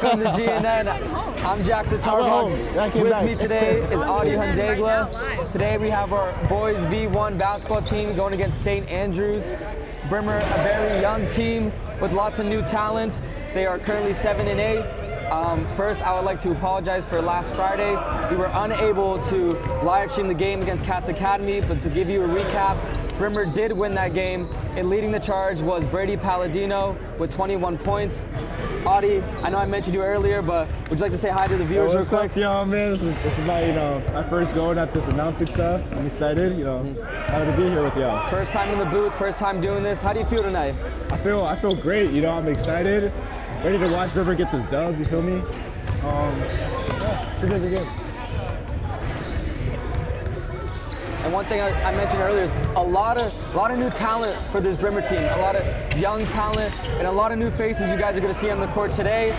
Welcome to GNN. I'm Jackson Tarbox. With me today is Adi Hundegla. Today we have our boys V1 basketball team going against St. Andrews. Brimmer, a very young team with lots of new talent. They are currently 7-8. First, I would like to apologize for last Friday. We were unable to live stream the game against Cats Academy, but to give you a recap, Brimmer did win that game, and leading the charge was Brady Palladino with 21 points. Adi, I know I mentioned you earlier, but would you like to say hi to the viewers real quick? What's up, y'all, man? This is my, my first go at this announcing stuff. I'm excited, happy to be here with y'all. First time in the booth, first time doing this. How do you feel tonight? I feel great. I'm excited, ready to watch Brimmer get this dub. You feel me? Pretty good. And one thing I mentioned earlier is a lot of new talent for this Brimmer team. A lot of young talent and a lot of new faces you guys are going to see on the court today.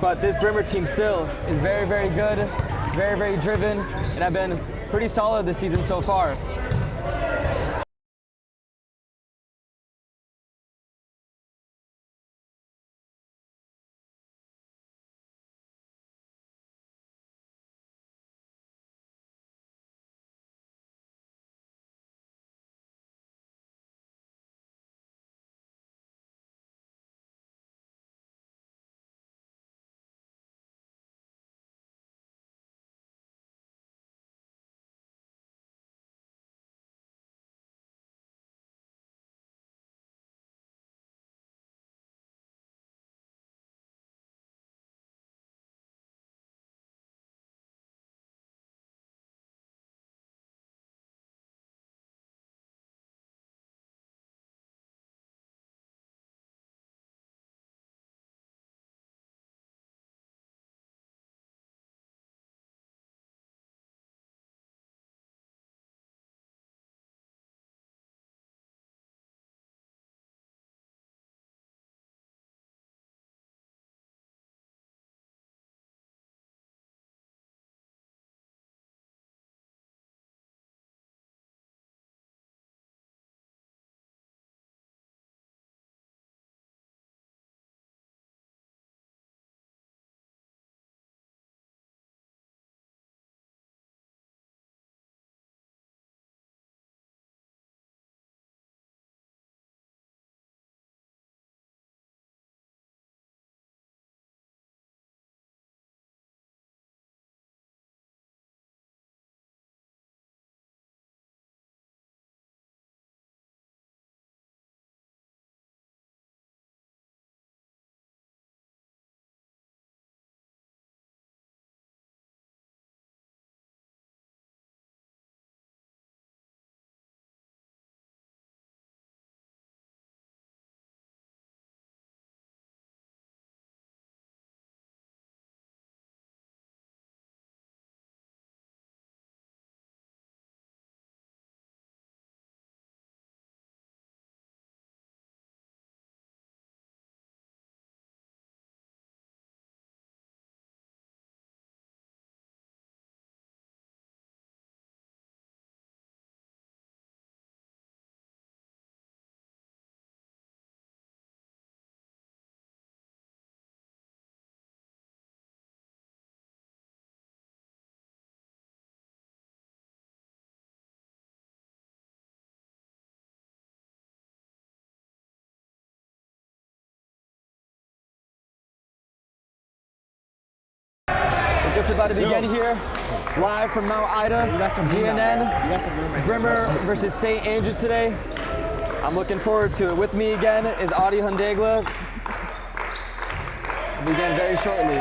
But this Brimmer team still is very, very good, very, very driven, and have been pretty solid this season so far. We're just about to begin here, live from Mount Ida, GNN, Brimmer versus St. Andrews today. I'm looking forward to it. With me again is Adi Hundegla. We'll begin very shortly.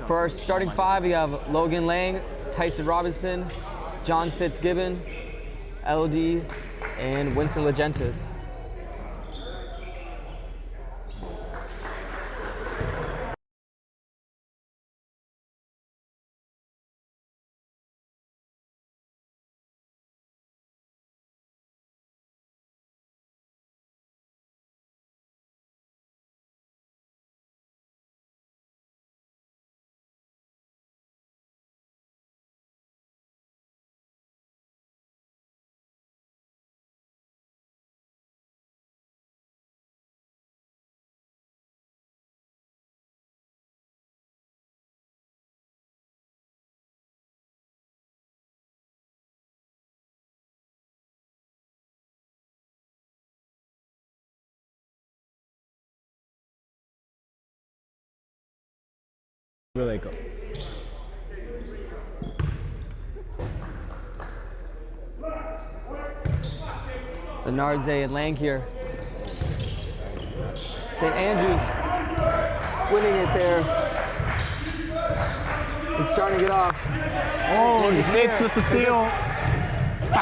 For our starting five, we have Logan Lang, Tyson Robinson, John Fitzgibbon, LD, and Winston Legentis. Where they go? So Narze and Lang here. St. Andrews winning it there. And starting it off. Oh, he hits with the steal. Oh,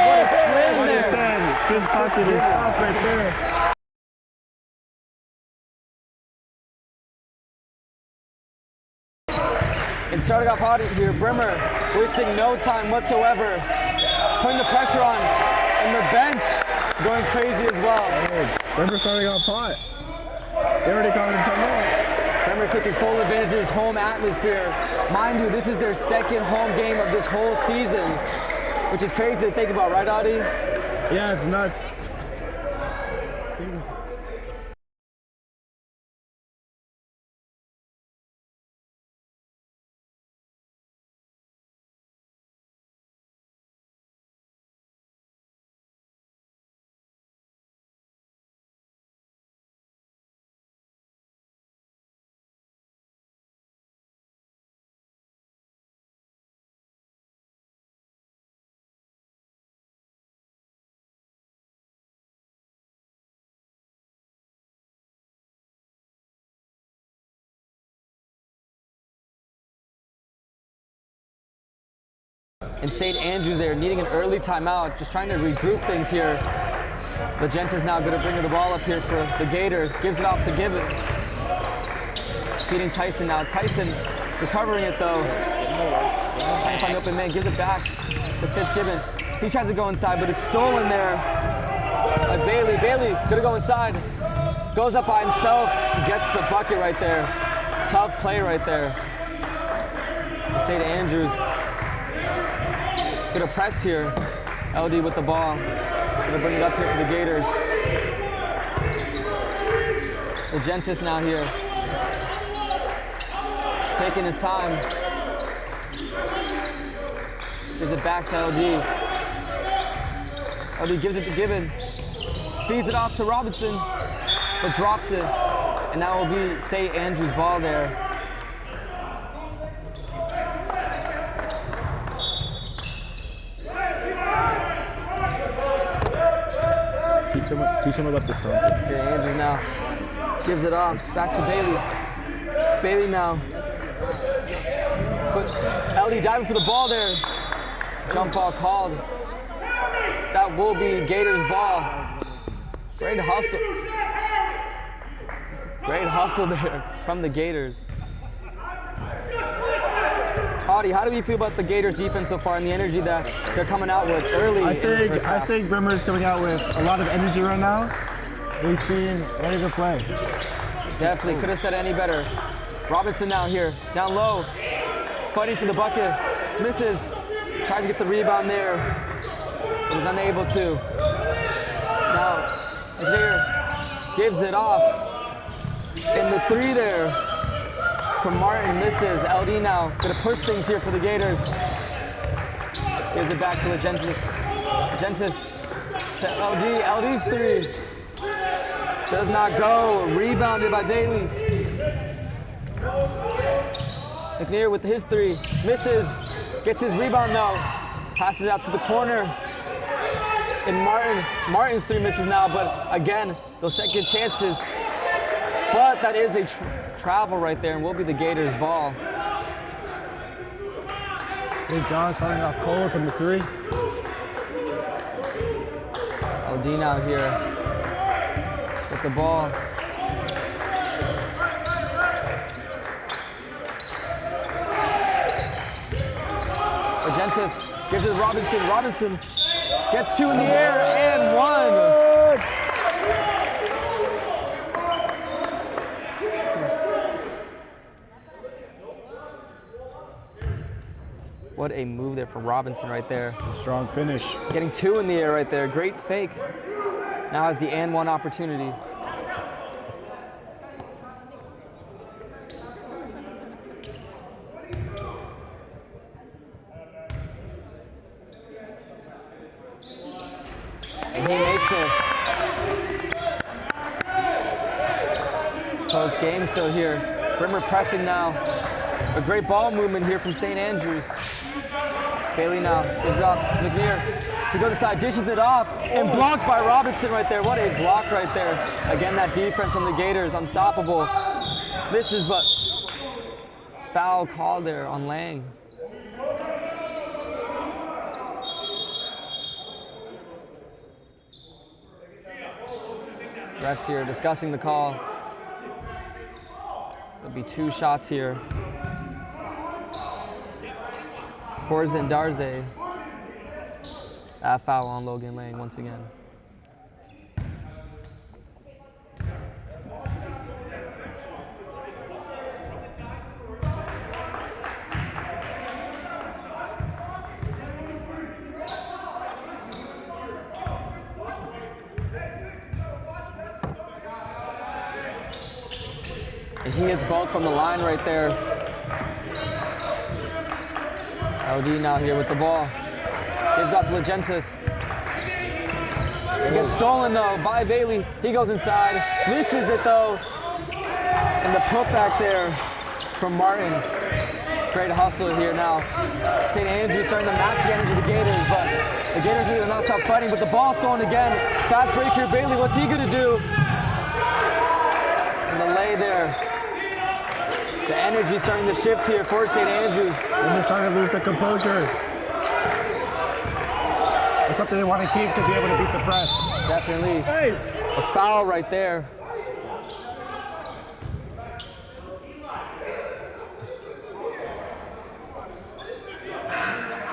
what a slam there. Good touch of his stuff right there. And starting off hot here, Brimmer wasting no time whatsoever, putting the pressure on, and the bench going crazy as well. Hey, Brimmer starting off hot. They already got him come out. Brimmer taking full advantage of his home atmosphere. Mind you, this is their second home game of this whole season, which is crazy to think about, right, Audie? Yeah, it's nuts. And St. Andrews there needing an early timeout, just trying to regroup things here. Legenta's now going to bring the ball up here for the Gators. Gives it off to Gibbon. Feeding Tyson now. Tyson recovering it though. Trying to find the open man. Gives it back to Fitzgibbon. He tries to go inside, but it's stolen there by Bailey. Bailey going to go inside. Goes up by himself. Gets the bucket right there. Tough play right there. St. Andrews. Gonna press here. LD with the ball. Gonna bring it up here for the Gators. Legentis now here. Taking his time. Gives it back to LD. LD gives it to Gibbons. Feeds it off to Robinson, but drops it. And that will be St. Andrews' ball there. Teach him about the something. St. Andrews now gives it off back to Bailey. Bailey now. But LD diving for the ball there. Jump ball called. That will be Gators' ball. Great hustle. Great hustle there from the Gators. Audie, how do you feel about the Gators defense so far and the energy that they're coming out with early? I think Brimmer's coming out with a lot of energy right now. They seem ready to play. Definitely, couldn't have said it any better. Robinson now here, down low, fighting for the bucket, misses, tries to get the rebound there, but is unable to. Now, McNair gives it off, and the three there from Martin misses. LD now gonna push things here for the Gators. Gives it back to Legentis. Legentis to LD. LD's three does not go. Rebounded by Bailey. McNair with his three misses. Gets his rebound though. Passes out to the corner. And Martin's three misses now, but again, those second chances. But that is a travel right there and will be the Gators' ball. St. John starting off cold from the 3. Dean out here with the ball. Argentis gives it to Robinson. Robinson gets 2 in the air and 1. What a move there from Robinson right there. A strong finish. Getting 2 in the air right there. Great fake. Now has the and 1 opportunity. And he makes it. Close game still here. Brimmer pressing now. A great ball movement here from St. Andrews. Bailey now gives off to McNear. He goes inside, dishes it off, and blocked by Robinson right there. What a block right there. Again, that defense from the Gators, unstoppable. Misses, but foul call there on Lang. Refs here discussing the call. There'll be 2 shots here. Forza and Darze. Foul on Logan Lang once again. And he hits both from the line right there. LD now here with the ball. Gives out to Legentis. It gets stolen though by Bailey. He goes inside, misses it though. And the putback there from Martin. Great hustle here now. St. Andrews starting to match the energy of the Gators, but the Gators are not top fighting, but the ball stolen again. Fast break here, Bailey, what's he gonna do? And the lay there. The energy starting to shift here for St. Andrews. And they're starting to lose their composure. It's something they want to keep to be able to beat the press. Definitely. Hey. A foul right there.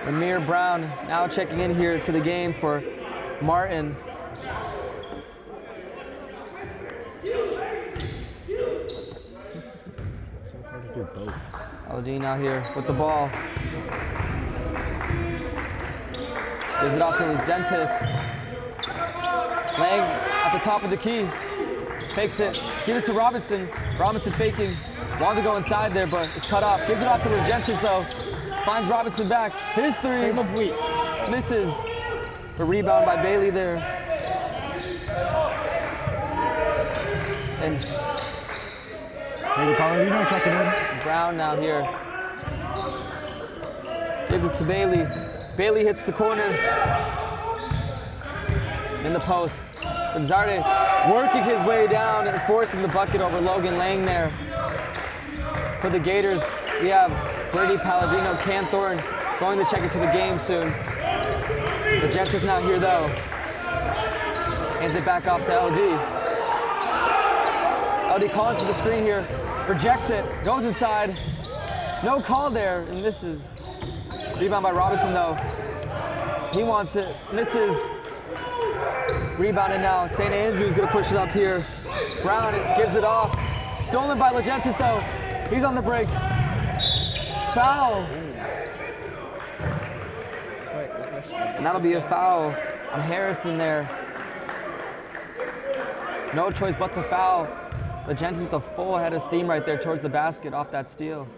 Amir Brown now checking in here to the game for Martin. It's so hard to do both. Aldine out here with the ball. Gives it off to Legentis. Lang at the top of the key. Fakes it. Give it to Robinson. Robinson faking. Wanted to go inside there, but it's cut off. Gives it off to Legentis though. Finds Robinson back. His 3. Misses. A rebound by Bailey there. And Maybe Palladino checking in. Brown now here. Gives it to Bailey. Bailey hits the corner. In the post. Gonzarde working his way down and forcing the bucket over Logan Lang there. For the Gators, we have Brady Palladino, Cam Thornton going to check into the game soon. The Jets is not here though. Hands it back off to LD. LD calling for the screen here. Rejects it, goes inside. No call there, and misses. Rebound by Robinson though. He wants it, misses. Rebounded now. St. Andrews gonna push it up here. Brown gives it off. Stolen by Legentis though. He's on the break. Foul. And that'll be a foul on Harrison there. No choice but to foul. Legentis with a full head of steam right there towards the basket off that steal.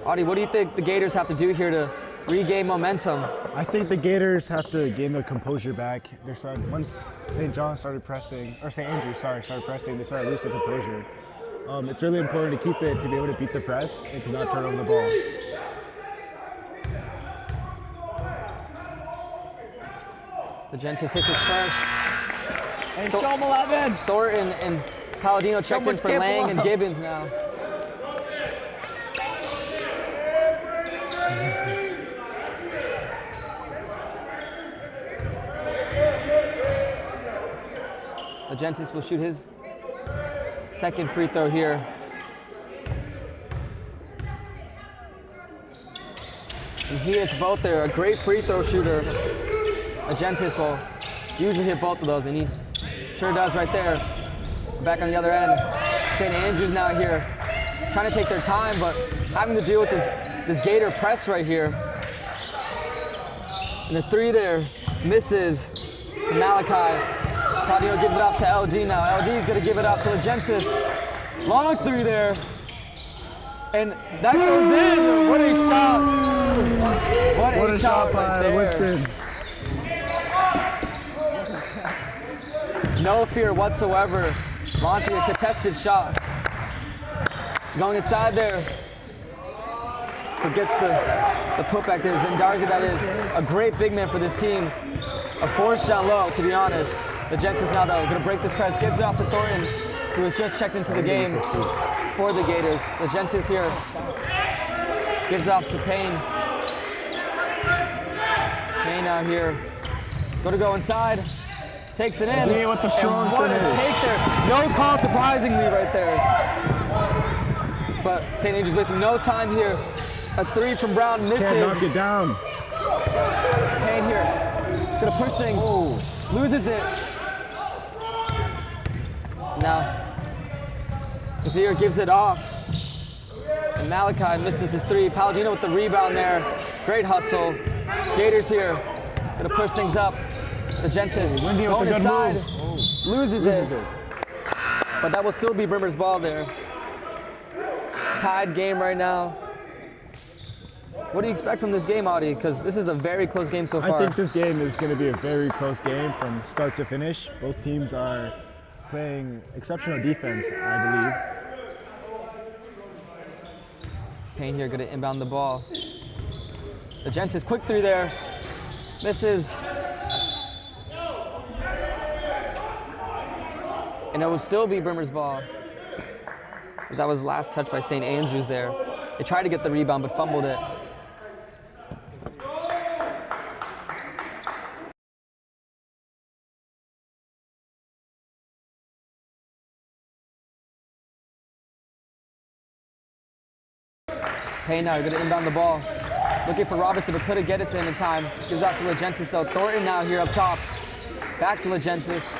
Audie, what do you think the Gators have to do here to regain momentum? I think the Gators have to gain their composure back. Once St. John started pressing, or St. Andrews, started pressing, they started losing composure. It's really important to keep it, to be able to beat the press and to not turn over the ball. Legentis hits his first. And show him 11. Thornton and Palladino checked in for Lang and Gibbons now. Legentis will shoot his second free throw here. And he hits both there. A great free throw shooter. Legentis will usually hit both of those, and he sure does right there. Back on the other end. St. Andrews now here, trying to take their time, but having to deal with this Gator press right here. And the three there misses. Malachi. Claudio gives it off to LD now. LD is going to give it off to Legentis. Long three there. And that goes in. What a shot. What a shot by right Winston. No fear whatsoever. Launching a contested shot. Going inside there. Who gets the putback there. Zendarzi, that is a great big man for this team. A force down low, to be honest. Legentis now, though, going to break this press. Gives it off to Thornton, who has just checked into the game for the Gators. Legentis here. Gives it off to Payne. Payne out here. Going to go inside. Takes it in. Yeah, with the strong what finish. a take there. No call, surprisingly, right there. But St. Andrews wasting no time here. A three from Brown misses. Can't knock it down. Payne here. Gonna push things. Oh. Loses it. Now, Xavier gives it off. And Malachi misses his three. Palladino with the rebound there. Great hustle. Gators here. Gonna push things up. Legentis going inside. Loses it. But that will still be Brimmer's ball there. Tied game right now. What do you expect from this game, Audie? Because this is a very close game so far. I think this game is going to be a very close game from start to finish. Both teams are playing exceptional defense, I believe. Payne here going to inbound the ball. Legentis, quick three there. Misses. And it will still be Brimmer's ball. Because that was last touch by St. Andrews there. They tried to get the rebound, but fumbled it. Payne now going to inbound the ball. Looking for Robinson, but couldn't get it to him in time. Gives out to Legentis, though. Thornton now here up top. Back to Legentis.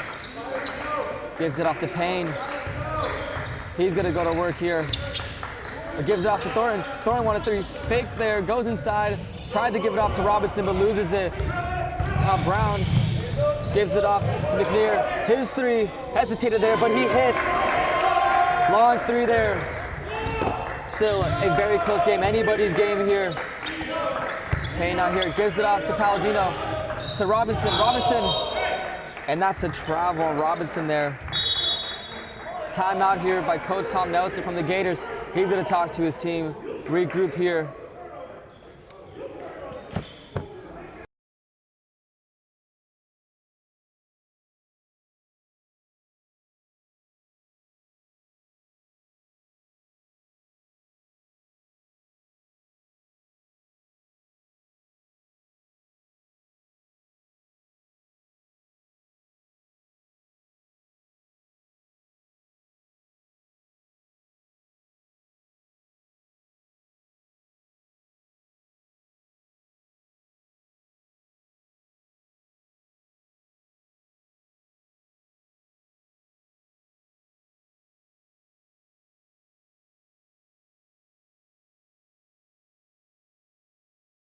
Gives it off to Payne. He's going to go to work here. Or gives it off to Thornton. Thornton wanted three. Fake there, goes inside. Tried to give it off to Robinson, but loses it. Now Brown gives it off to McNear. His three, hesitated there, but he hits. Long three there. Still a very close game, anybody's game here. Payne out here, gives it off to Palladino, to Robinson. And that's a travel on Robinson there. Timeout here by Coach Tom Nelson from the Gators. He's gonna talk to his team, regroup here.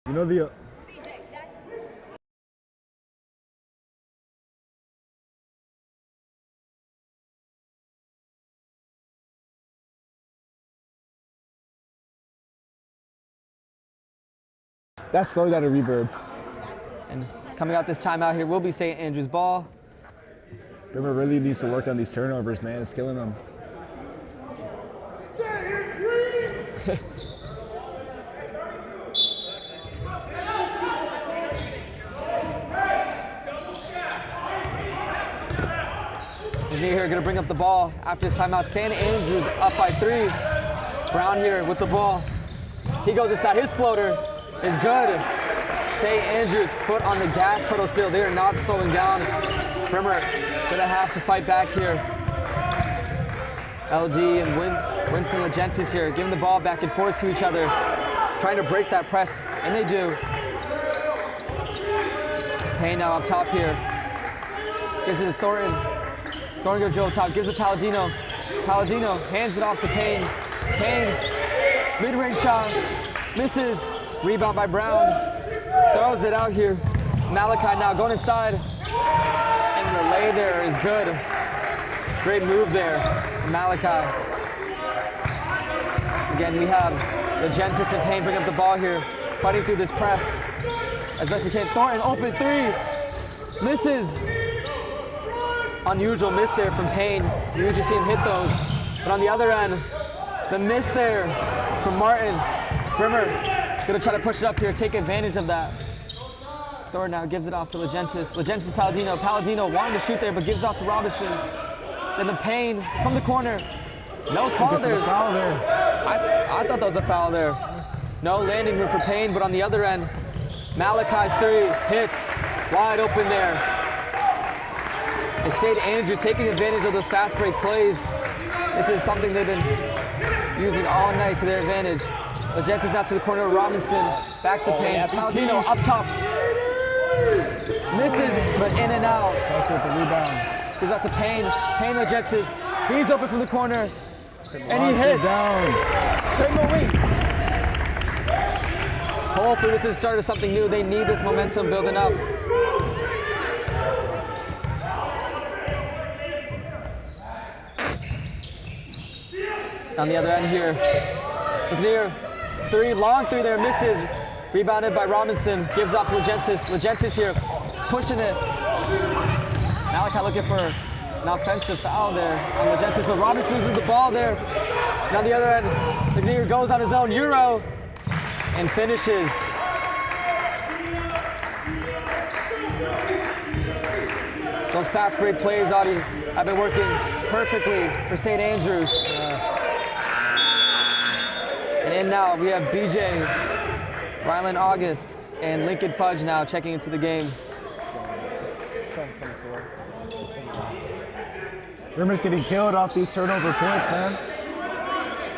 You know the that's slowed down a reverb. And coming out this timeout here will be St. Andrews ball. Brimmer really needs to work on these turnovers, man. It's killing them. Here gonna bring up the ball after this timeout. St. Andrews up by 3. Brown here with the ball. He goes inside. His floater is good. St. Andrews foot on the gas pedal still. They are not slowing down. Brimmer gonna have to fight back here. LD and Winston Legentis here, giving the ball back and forth to each other, trying to break that press, and they do. Payne now up top here. Gives it to Thornton. Thornton goes Joe top, gives it to Palladino. Palladino hands it off to Payne. Payne, mid-range shot, misses. Rebound by Brown. Throws it out here. Malachi now going inside. And the lay there is good. Great move there, Malachi. Again, we have Legentis and Payne bring up the ball here, fighting through this press as best he can. Thornton, open three, misses. Unusual miss there from Payne. You usually see him hit those. But on the other end, the miss there from Martin. Brimmer gonna try to push it up here, take advantage of that. Thornton now gives it off to Legentis. Legentis, Palladino. Palladino wanting to shoot there, but gives it off to Robinson. Then the Payne from the corner. No call there. Foul there. I thought that was a foul there. No landing room for Payne, but on the other end, Malachi's three hits wide open there. And St. Andrews taking advantage of those fast break plays. This is something they've been using all night to their advantage. Legentis now to the corner of Robinson. Back to Payne. Palladino up top. Misses, but in and out. Also with the rebound. Gives out to Payne. Payne Legentis. He's open from the corner. And he hits. Hopefully this is the start of something new. They need this momentum building up. On the other end here, McNear, three, long three there, misses. Rebounded by Robinson, gives off to Legentis. Legentis here, pushing it. Malachi looking for an offensive foul there on Legentis, but Robinson loses the ball there. And on the other end, McNear goes on his own Euro and finishes. Those fast break plays, Audie, have been working perfectly for St. Andrews. And in now, we have BJ, Ryland August, and Lincoln Fudge now checking into the game. Brimmer's getting killed off these turnover points, man.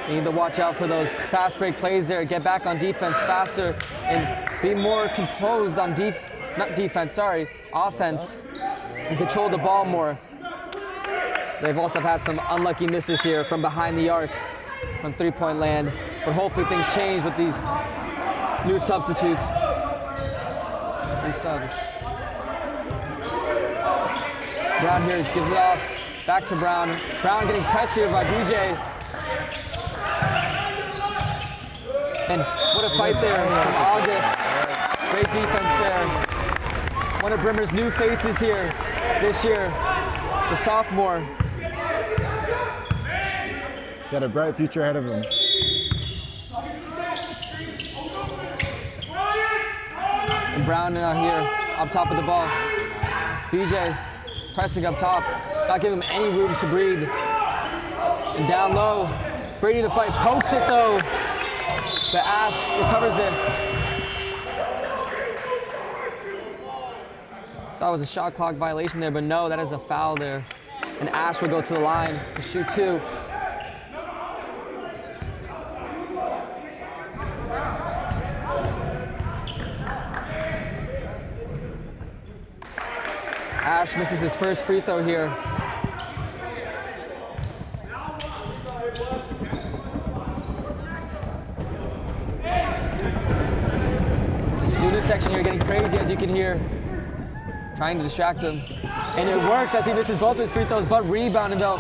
You need to watch out for those fast break plays there. Get back on defense faster and be more composed on offense, and control the ball more. They've also had some unlucky misses here from behind the arc from three-point land, but hopefully things change with these new substitutes. New subs. Brown here gives it off. Back to Brown. Brown getting pressed here by BJ. And what a fight there from August. Great defense there. One of Brimmer's new faces here this year, the sophomore. He's got a bright future ahead of him. And Brown here, up top of the ball. BJ pressing up top, not giving him any room to breathe. And down low, Brady to fight, pokes it though. But Ash recovers it. That was a shot clock violation there, but no, that is a foul there. And Ash will go to the line to shoot two. Ash misses his first free throw here. The student section here getting crazy, as you can hear, trying to distract him. And it works as he misses both his free throws, but rebounded though.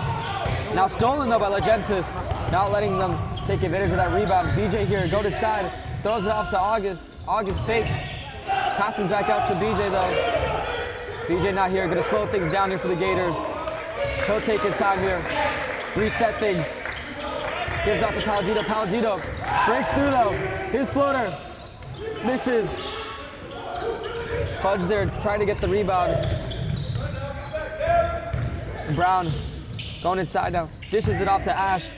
Now stolen though by Legentis, not letting them take advantage of that rebound. BJ here, go to side, throws it off to August. August fakes, passes back out to BJ though. BJ not here, gonna slow things down here for the Gators. He'll take his time here, reset things. Gives out to Palladino. Palladino breaks through though. His floater misses. Fudge there, trying to get the rebound. And Brown going inside now, dishes it off to Ash.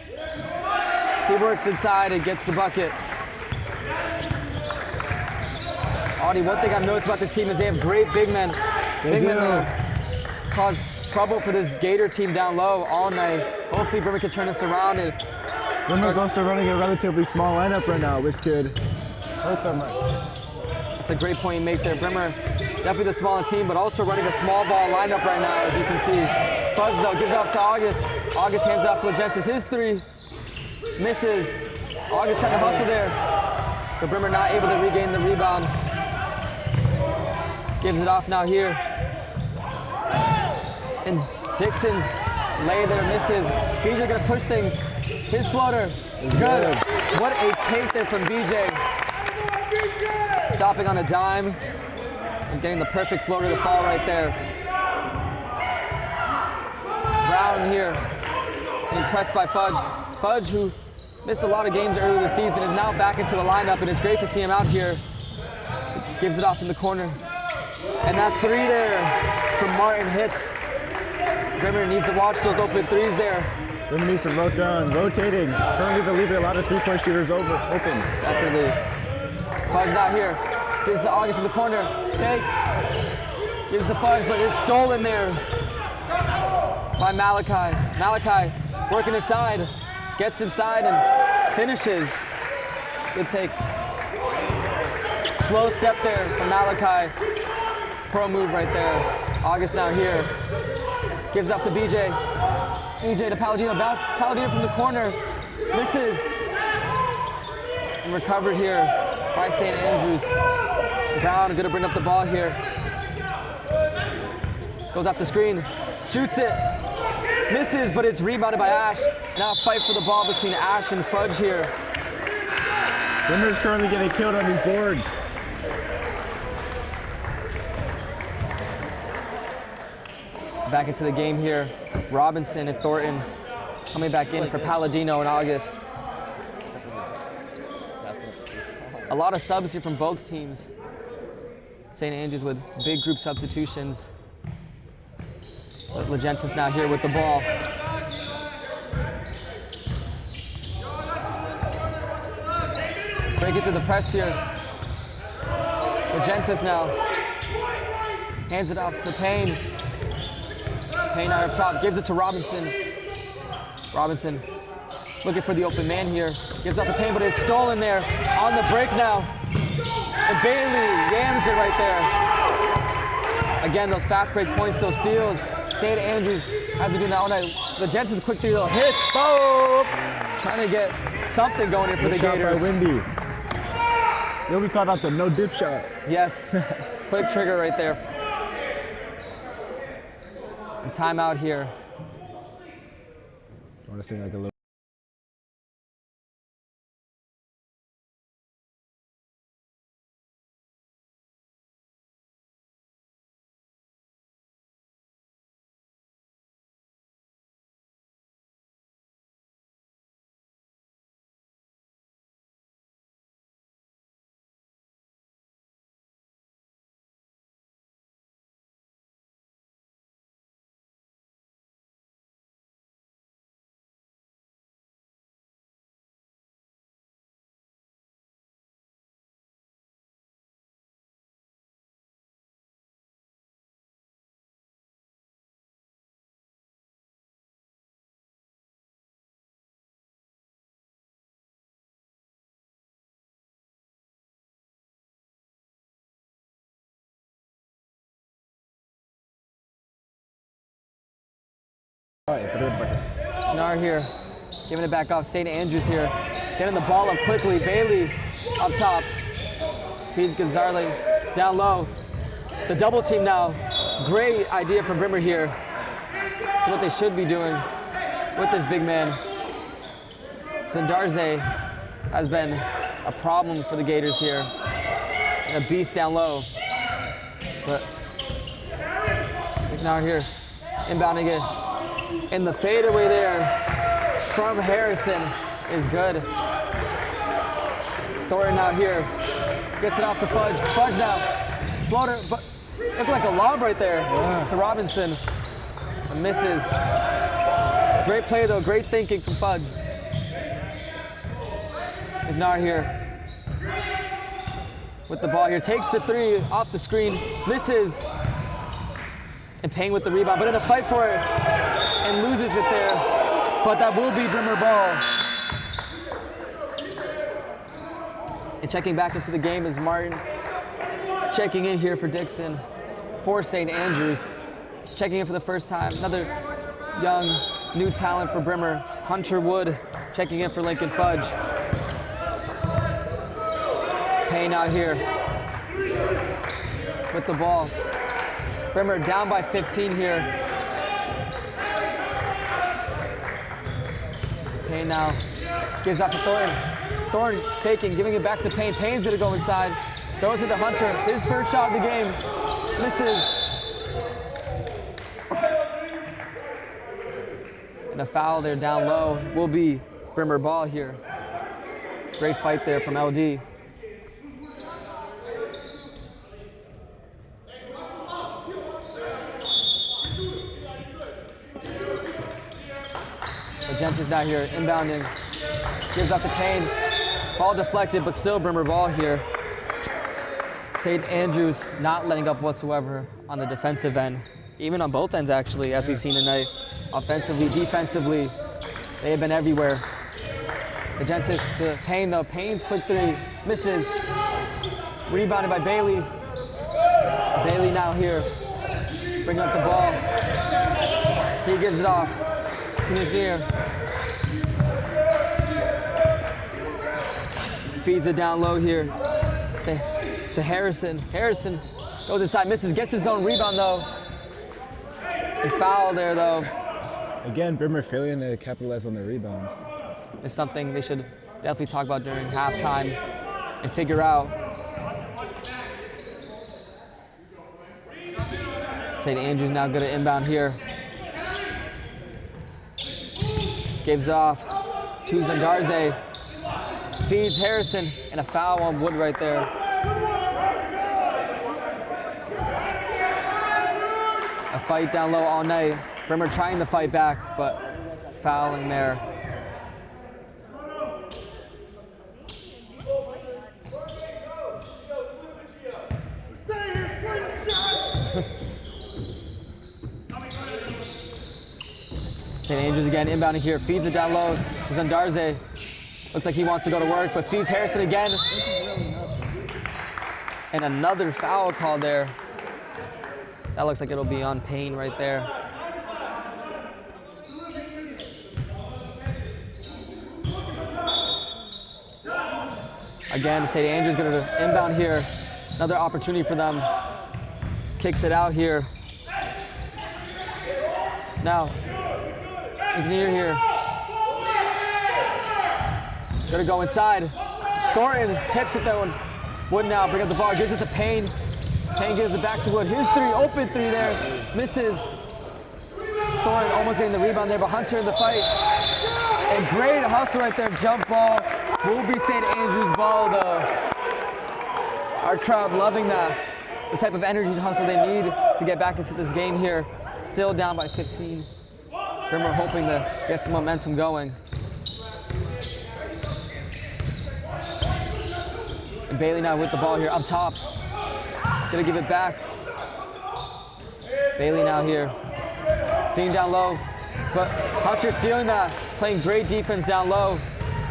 He works inside and gets the bucket. Audie, one thing I've noticed about this team is they have great big men. They do. caused trouble for this Gator team down low all night. Hopefully Brimmer can turn this around. And Brimmer's also running a relatively small lineup right now, which could hurt them. That's a great point you make there. Brimmer, definitely the smaller team, but also running a small ball lineup right now, as you can see. Fudge, though, gives off to August. August hands it off to Legentis. His three misses. August trying to hustle there, but Brimmer not able to regain the rebound. Gives it off now here. And Dixon's lay there, misses. BJ gonna push things. His floater, good. What a take there from BJ. Stopping on a dime and getting the perfect floater to fall right there. Brown here, being pressed by Fudge. Fudge, who missed a lot of games earlier this season, is now back into the lineup, and it's great to see him out here. Gives it off in the corner. And that three there from Martin hits. Brimmer needs to watch those open threes there. Brimmer needs to work on rotating. Currently they're leaving a lot of three-point shooters open. Definitely. Fudge not here. Gives to August in the corner. Fakes. Gives the Fudge, but it's stolen there by Malachi. Malachi working inside. Gets inside and finishes. Good take. Slow step there from Malachi. Pro move right there. August now here. Gives up to BJ. BJ to Palladino. Palladino from the corner. Misses. And recovered here by St. Andrews. Brown gonna bring up the ball here. Goes off the screen. Shoots it. Misses, but it's rebounded by Ash. Now a fight for the ball between Ash and Fudge here. Brimmer's currently getting killed on these boards. Back into the game here. Robinson and Thornton coming back in for Palladino and August. A lot of subs here from both teams. St. Andrews with big group substitutions. But Legentis now here with the ball. Break it to the press here. Legentis now. Hands it off to Payne. Payne out up top, gives it to Robinson. Robinson looking for the open man here. Gives off to Payne, but it's stolen there. On the break now. And Bailey yams it right there. Again, those fast break points, those steals. St. Andrews has been doing that all night. Legentis quick three little hits. Oh! Trying to get something going here for the Gators. Shot by Windy. Then we call that the no dip shot. Yes, quick trigger right there. And timeout here. I want to sing like a little. Nar here, giving it back off. St. Andrews here, getting the ball up quickly. Bailey up top, feeds Gonzalez down low. The double team now. Great idea from Brimmer here. It's what they should be doing with this big man. Zandarze has been a problem for the Gators here. And a beast down low. But now here, inbounding it. And the fadeaway there from Harrison is good. Thornton out here, gets it off to Fudge. Fudge now, floater, but looked like a lob right there to Robinson. And misses. Great play though, great thinking from Fudge. Ignar here with the ball here, takes the three off the screen, misses. And Payne with the rebound, but in a fight for it and loses it there. But that will be Brimmer ball. And checking back into the game is Martin. Checking in here for Dixon for St. Andrews. Checking in for the first time. Another young new talent for Brimmer. Hunter Wood checking in for Lincoln Fudge. Payne out here with the ball. Brimmer down by 15 here. Payne now gives off to Thornton. Thornton faking, giving it back to Payne. Payne's gonna go inside. Throws it to Hunter. His first shot of the game. Misses. And a foul there down low will be Brimmer ball here. Great fight there from LD. Jensen's not here, inbounding. Gives up to Payne. Ball deflected, but still Brimmer ball here. St. Andrews not letting up whatsoever on the defensive end. Even on both ends, actually, as we've seen tonight. Offensively, defensively, they have been everywhere. Jensen to Payne, though. Payne's quick three, misses. Rebounded by Bailey. Bailey now here, bringing up the ball. He gives it off to McNear. Feeds it down low here to Harrison. Harrison goes inside, misses, gets his own rebound though. A foul there though. Again, Brimmer failing to capitalize on their rebounds. It's something they should definitely talk about during halftime and figure out. St. Andrews now good at inbound here. Gives off to Zandarze. Feeds Harrison, and a foul on Wood right there. A fight down low all night. Brimmer trying to fight back, but fouling there. St. Andrews again inbounding here, feeds it down low to Zandarze. Looks like he wants to go to work, but feeds Harrison again. And another foul called there. That looks like it'll be on Payne right there. Again, St. Andrews gonna inbound here. Another opportunity for them. Kicks it out here. Now, McNear here. Gonna go inside. Thornton tips it though. Wood now bring up the ball, gives it to Payne. Payne gives it back to Wood. His three, open three there, misses. Thornton almost getting the rebound there, but Hunter in the fight. And great hustle right there, jump ball. Will be St. Andrews ball though. Our crowd loving that. The type of energy and hustle they need to get back into this game here. Still down by 15. Brimmer hoping to get some momentum going. And Bailey now with the ball here up top. Gonna give it back. Bailey now here. Feeding down low. But Hunter stealing that. Playing great defense down low.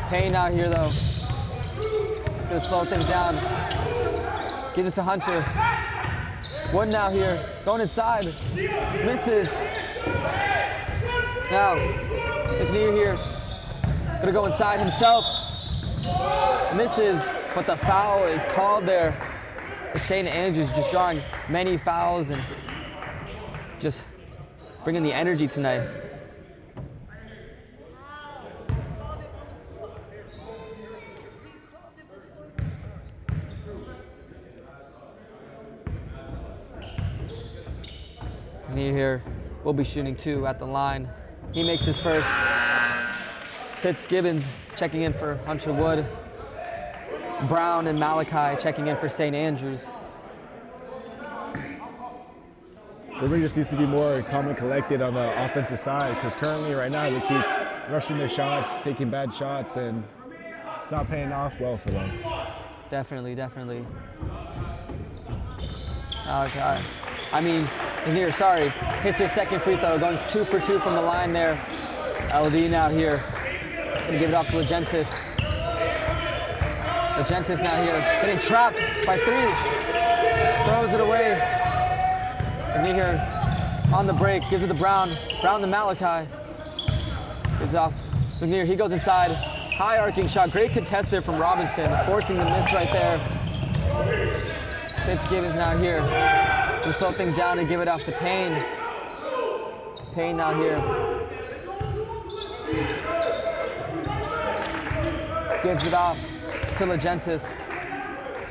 Payne out here though. Gonna slow things down. Gives it to Hunter. Wood now here. Going inside. Misses. Now, McNear here. Gonna go inside himself. Misses, but the foul is called there. St. Andrews just drawing many fouls and just bringing the energy tonight. McNear here will be shooting two at the line. He makes his first. Fitzgibbons checking in for Hunter Wood. Brown and Malachi checking in for St. Andrews. Brimmer just needs to be more calm and collected on the offensive side because currently right now they keep rushing their shots, taking bad shots, and it's not paying off well for them. Definitely, definitely. Malachi. I mean, Here, sorry, hits his second free throw, going 2 for 2 from the line there. LD now here, gonna give it off to Legentis. Legentis now here, getting trapped by 3, throws it away. And here, on the break, gives it to Brown, Brown to Malachi. Gives it off to Near, he goes inside, high arcing shot, great contest there from Robinson, forcing the miss right there. Fitzgibbons now here. We slow things down and give it off to Payne. Payne now here. Gives it off to Legentis.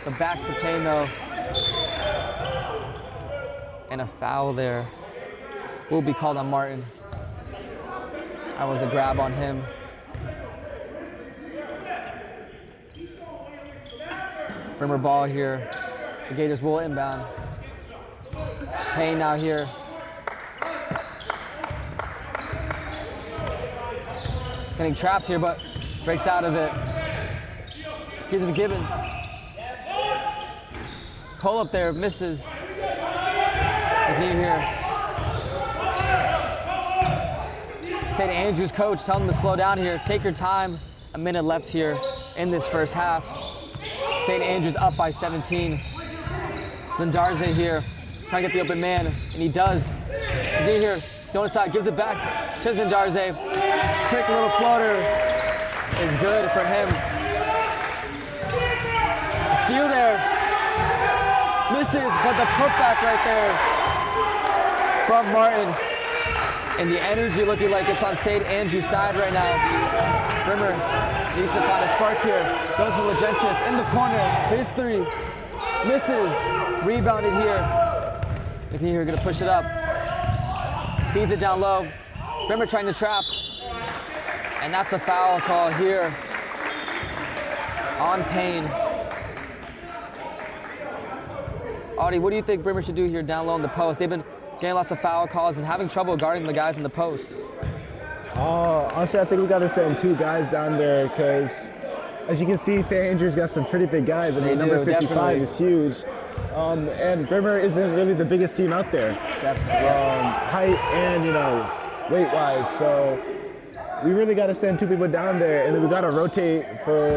But back to Payne though. And a foul there will be called on Martin. That was a grab on him. Brimmer ball here. The Gators will inbound. Payne now here. Getting trapped here, but breaks out of it. Gives it to Gibbons. Pull up there, misses. McNeil here. St. Andrews coach telling them to slow down here. Take your time. A minute left here in this first half. St. Andrews up by 17. Zandarze here, trying to get the open man, and he does. McGee here, going inside, gives it back to Zandarze. Quick little floater is good for him. A steal there, misses, but the putback right there from Martin. And the energy looking like it's on St. Andrews' side right now. Brimmer needs to find a spark here. Goes to Legentis in the corner, his 3, misses. Rebounded here. McNeil here gonna push it up. Feeds it down low. Brimmer trying to trap. And that's a foul call here on Payne. Audie, what do you think Brimmer should do here down low in the post? They've been getting lots of foul calls and having trouble guarding the guys in the post. Honestly, I think we got to send 2 guys down there because, as you can see, St. Andrews got some pretty big guys. I mean, number 55 definitely. is huge. And Brimmer isn't really the biggest team out there. Definitely. Height and, weight-wise. So we really got to send 2 people down there, and then we got to rotate for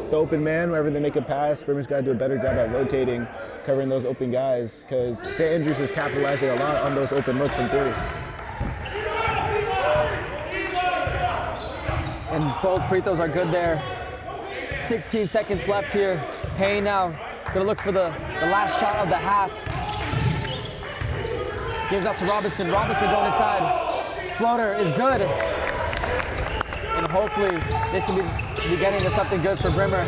the open man wherever they make a pass. Brimmer's got to do a better job at rotating, covering those open guys, because St. Andrews is capitalizing a lot on those open looks from 3. And both free throws are good there. 16 seconds left here. Payne now gonna look for the last shot of the half. Gives up to Robinson. Robinson going inside. Floater is good. And hopefully this can be beginning to something good for Brimmer.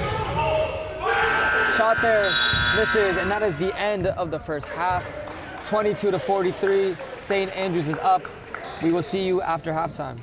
Shot there, misses, and that is the end of the first half. 22-43, St. Andrews is up. We will see you after halftime.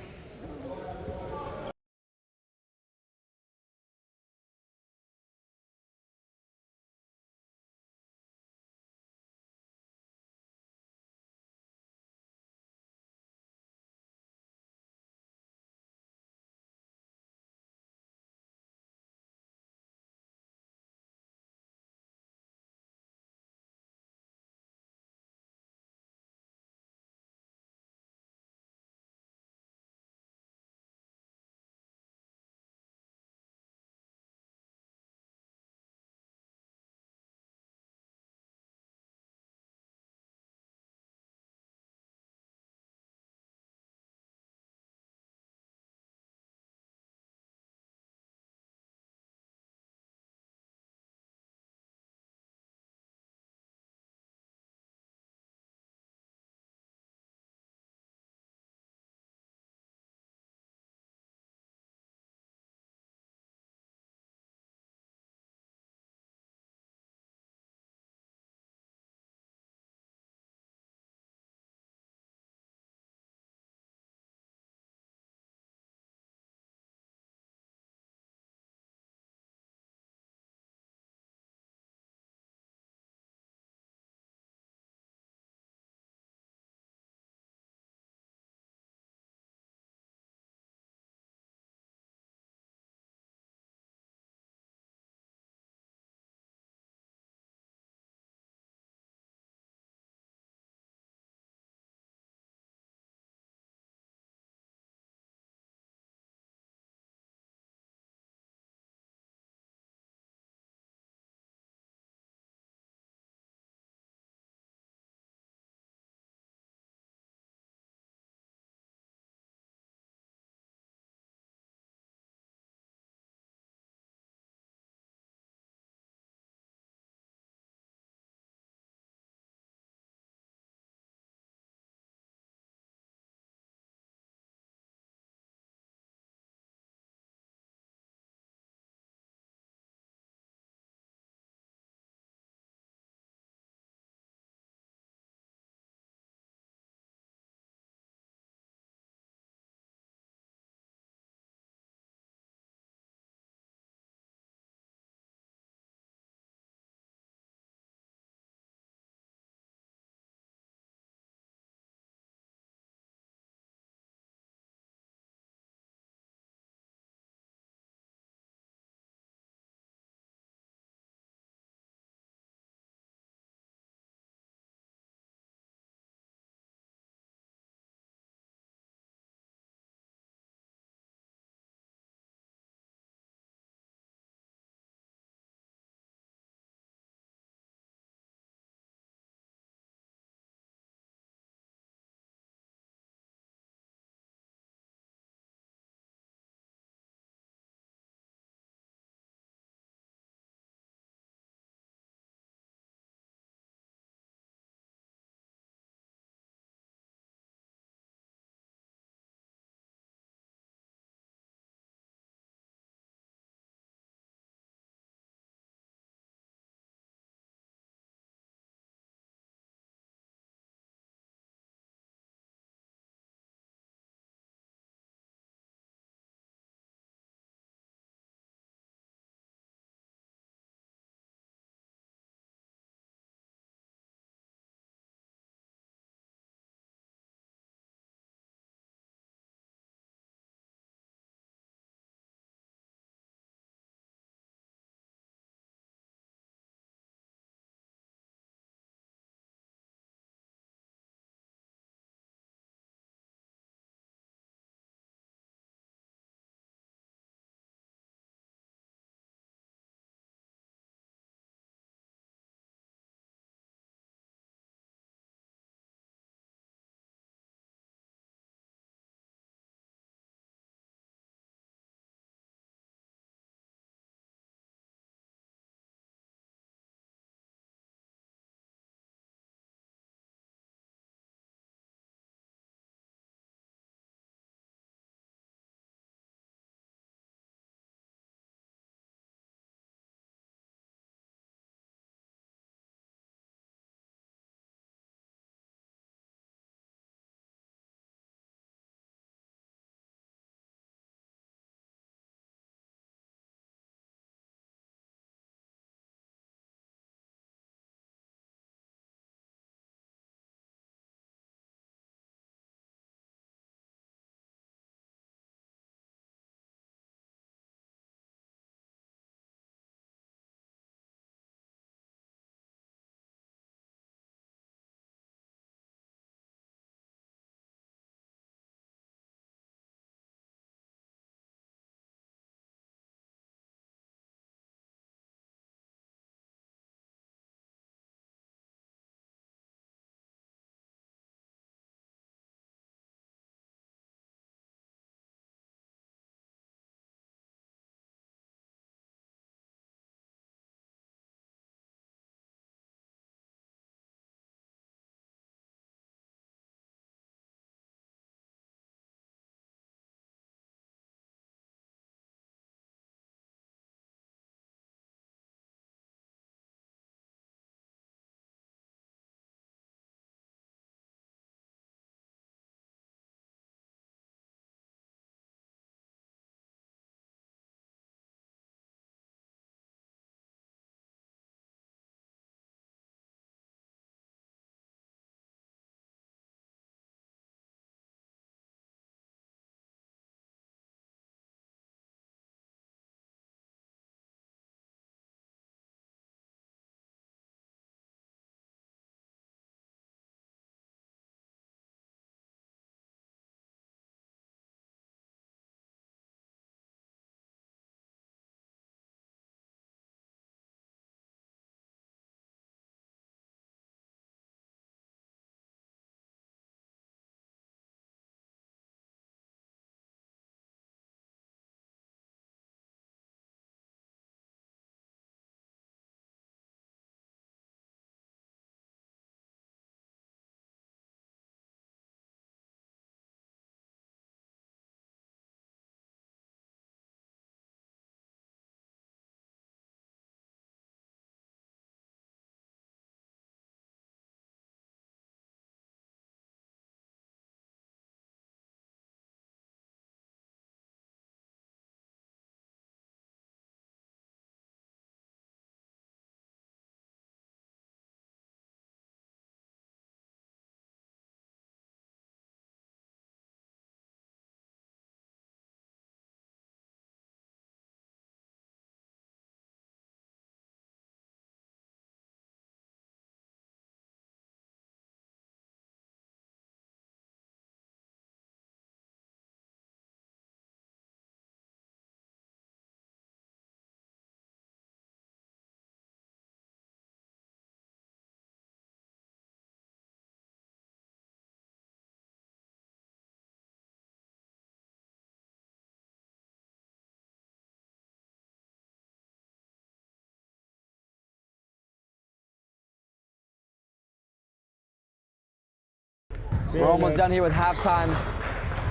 We're almost done here with halftime.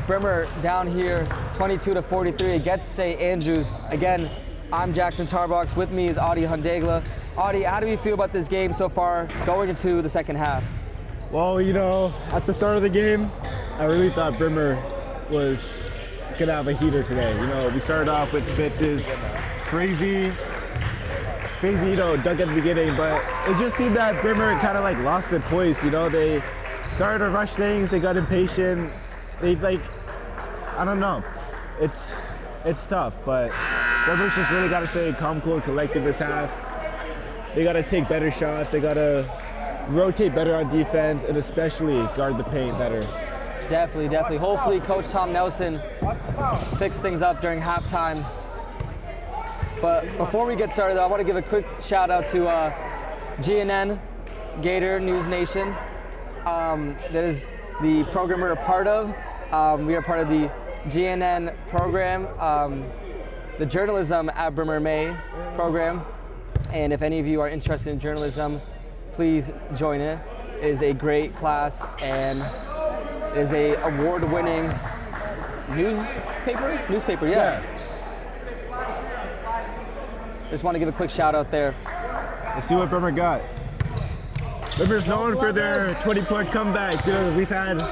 Brimmer down here, 22-43 against St. Andrews. Again, I'm Jackson Tarbox. With me is Adi Hundegla. Adi, how do you feel about this game so far going into the second half? Well, you know, at the start of the game, I really thought Brimmer was gonna have a heater today. You know, we started off with Fitz's crazy, you know, dunk at the beginning, but it just seemed that Brimmer kind of like lost their poise. You know, they started to rush things, they got impatient. They I don't know. It's tough, but Brimmer's just really got to stay calm, cool, and collected this half. They got to take better shots. They got to rotate better on defense, and especially guard the paint better. Definitely. Hopefully, Coach Tom Nelson fixed things up during halftime. But before we get started, I want to give a quick shout out to GNN, Gator News Nation. That is the program we're a part of. We are part of the GNN program, the Journalism at Brimmer May program. And if any of you are interested in journalism, please join it. It is a great class and it is a award-winning newspaper, yeah. Just want to give a quick shout out there. Let's see what Brimmer got. Brimmer's known for their 20-point comebacks. You know, we've had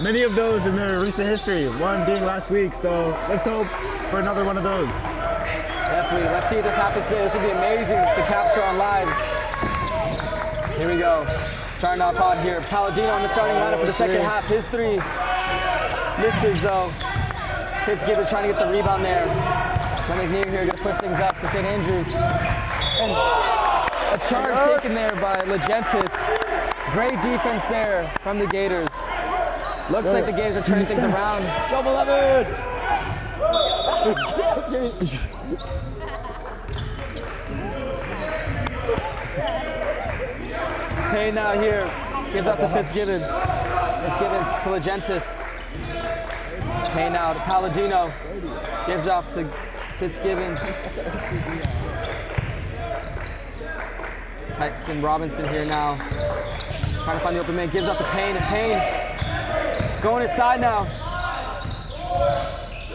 many of those in their recent history, one being last week, so let's hope for another one of those. Definitely, let's see if this happens today. This would be amazing to capture on live. Here we go, starting off hot here. Palladino in the starting lineup for the second half. His three misses though. Fitzgibbons trying to get the rebound there. McNear here gonna push things up for St. Andrews. And a charge taken there by Legentis. Great defense there from the Gators. Looks like the Gators are turning things around. Show 11! Payne now here, gives out to Fitzgibbons. Fitzgibbons to Legentis. Payne now to Palladino, gives off to Fitzgibbons. Tyson Robinson here now, trying to find the open man, gives off to Payne, and Payne going inside now.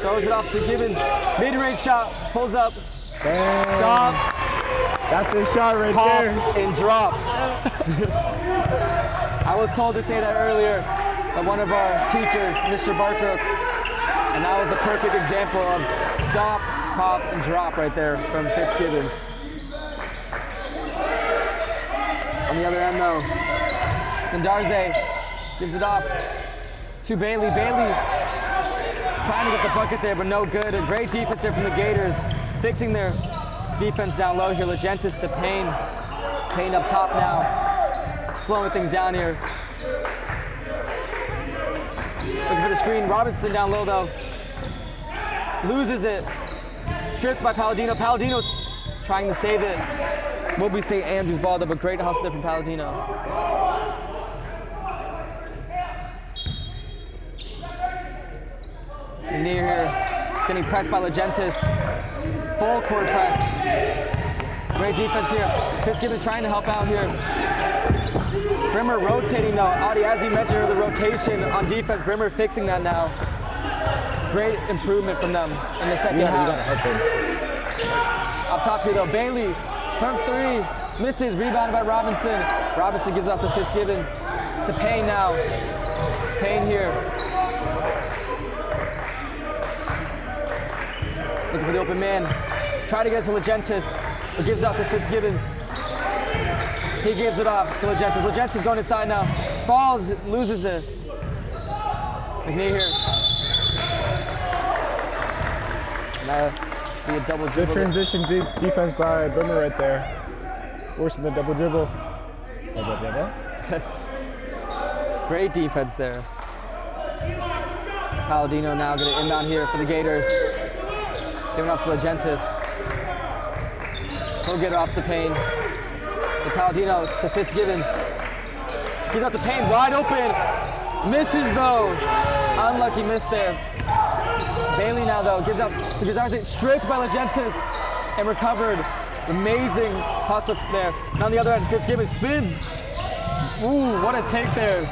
Throws it off to Gibbons. Mid-range shot, pulls up. Damn. Stop. That's a shot right Pop there. and drop. I was told to say that earlier by one of our teachers, Mr. Barker, and that was a perfect example of stop, pop, and drop right there from Fitzgibbons. On the other end though, Zandarze gives it off to Bailey. Bailey trying to get the bucket there, but no good. A great defense there from the Gators, fixing their defense down low here. Legentis to Payne. Payne up top now, slowing things down here. Looking for the screen. Robinson down low though. Loses it. Stripped by Palladino. Palladino's trying to save it. Will be St. Andrews ball though, but great hustle there from Palladino. Near here, getting pressed by Legentis. Full court press. Great defense here. Fitzgibbons trying to help out here. Brimmer rotating though. Adi, as you mentioned, the rotation on defense, Brimmer fixing that now. Great improvement from them in the second half. You gotta help them. Up top here though, Bailey from three, misses, rebounded by Robinson. Robinson gives off to Fitzgibbons, to Payne now. Payne here. Looking for the open man. Try to get to Legentis, but gives out to Fitzgibbons. He gives it off to Legentis. Legentis going inside now. Falls, loses it. McNear here. Now be a double dribble. Good transition defense by Brimmer right there. Forcing the double dribble. Double dribble. Great defense there. Palladino now going to inbound here for the Gators. Giving off to Legentis. He'll get it off to Payne. To Palladino, to Fitzgibbons. Gives out to Payne, wide open. Misses though. Unlucky miss there. Bailey now though, gives out to Gazarzi, stripped by Legentis and recovered. Amazing hustle there. And on the other end, Fitzgibbons spins. Ooh, what a take there.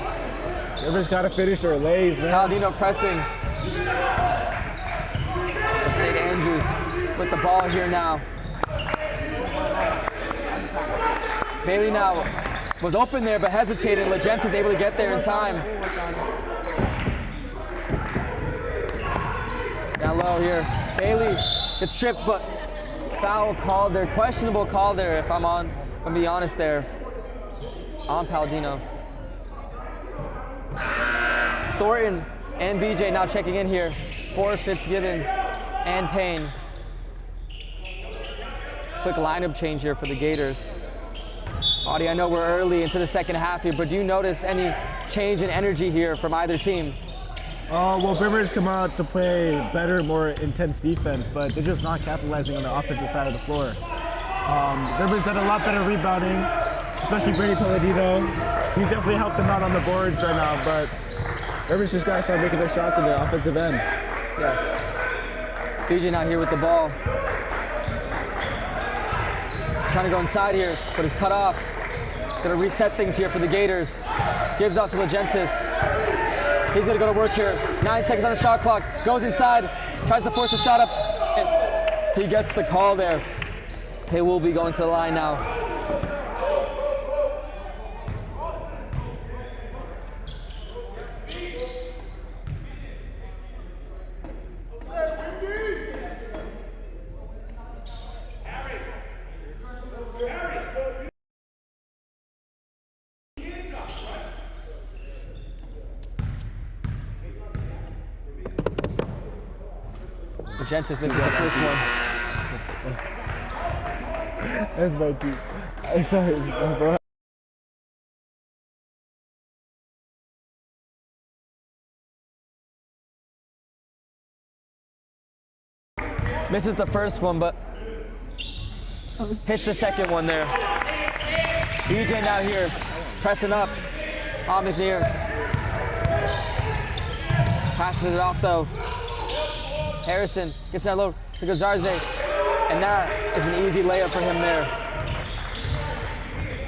Brimmer's got to finish or lays, man. Palladino pressing. St. Andrews with the ball here now. Bailey now was open there but hesitated. Legenta's able to get there in time. Down low here. Bailey gets stripped, but foul called there. Questionable call there, if I'm gonna be honest there. On Palladino. Thornton and BJ now checking in here for Fitzgibbons and Payne. Quick lineup change here for the Gators. Audie, I know we're early into the second half here, but do you notice any change in energy here from either team? Well, Brimmer's come out to play better, more intense defense, but they're just not capitalizing on the offensive side of the floor. Brimmer's done a lot better rebounding, especially Brady Palladino. He's definitely helped them out on the boards right now, but Brimmer's just got to start making their shots in the offensive end. Yes. BJ now here with the ball. Trying to go inside here, but he's cut off. Gonna reset things here for the Gators. Gives off to Legentis. He's gonna go to work here. 9 seconds on the shot clock. Goes inside, tries to force the shot up, and he gets the call there. He will be going to the line now. Legentis misses the first one. That's my team. I'm sorry, bro. Misses the first one, but hits the second one there. BJ now here, pressing up on McNear. Passes it off though. Harrison gets that low to Gazarze, and that is an easy layup for him there.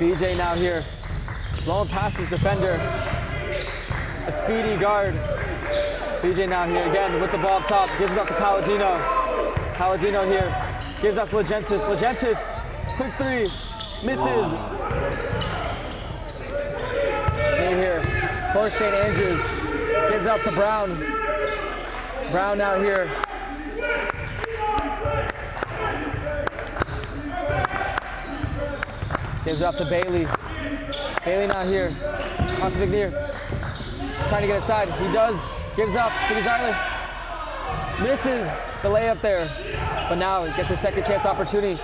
BJ now here, blowing past his defender. A speedy guard. BJ now here again with the ball up top, gives it up to Palladino. Palladino here, gives up to Legentis. Legentis, quick three, misses. Here, for St. Andrews, gives up to Brown. Brown now here. Gives it up to Bailey. Bailey now here. On to McNear. Trying to get inside. He does. Gives up to Gazarle. Misses the layup there. But now he gets a second chance opportunity.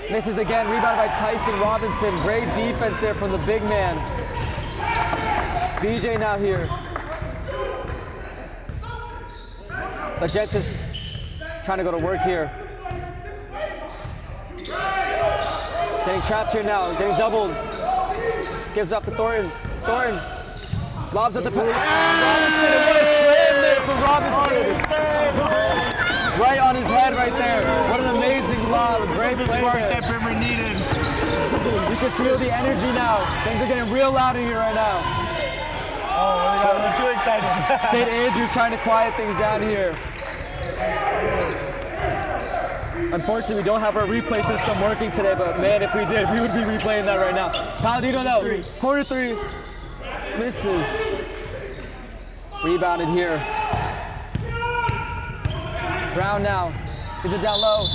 Misses again. Rebounded by Tyson Robinson. Great defense there from the big man. BJ now here. Legentis trying to go to work here. Getting trapped here now, getting doubled. Gives up to Thornton. Thornton lobs up to Robinson. What a slam there from Robinson. Right on his head right there. What an amazing lob. Great play spark there. that Brimmer needed. You can feel the energy now. Things are getting real loud in here right now. Oh my God, I'm too excited. St. Andrews trying to quiet things down here. Unfortunately, we don't have our replay system working today, but man, if we did, we would be replaying that right now. Palladino though, corner three, misses. Rebounded here. Brown now, is it down low?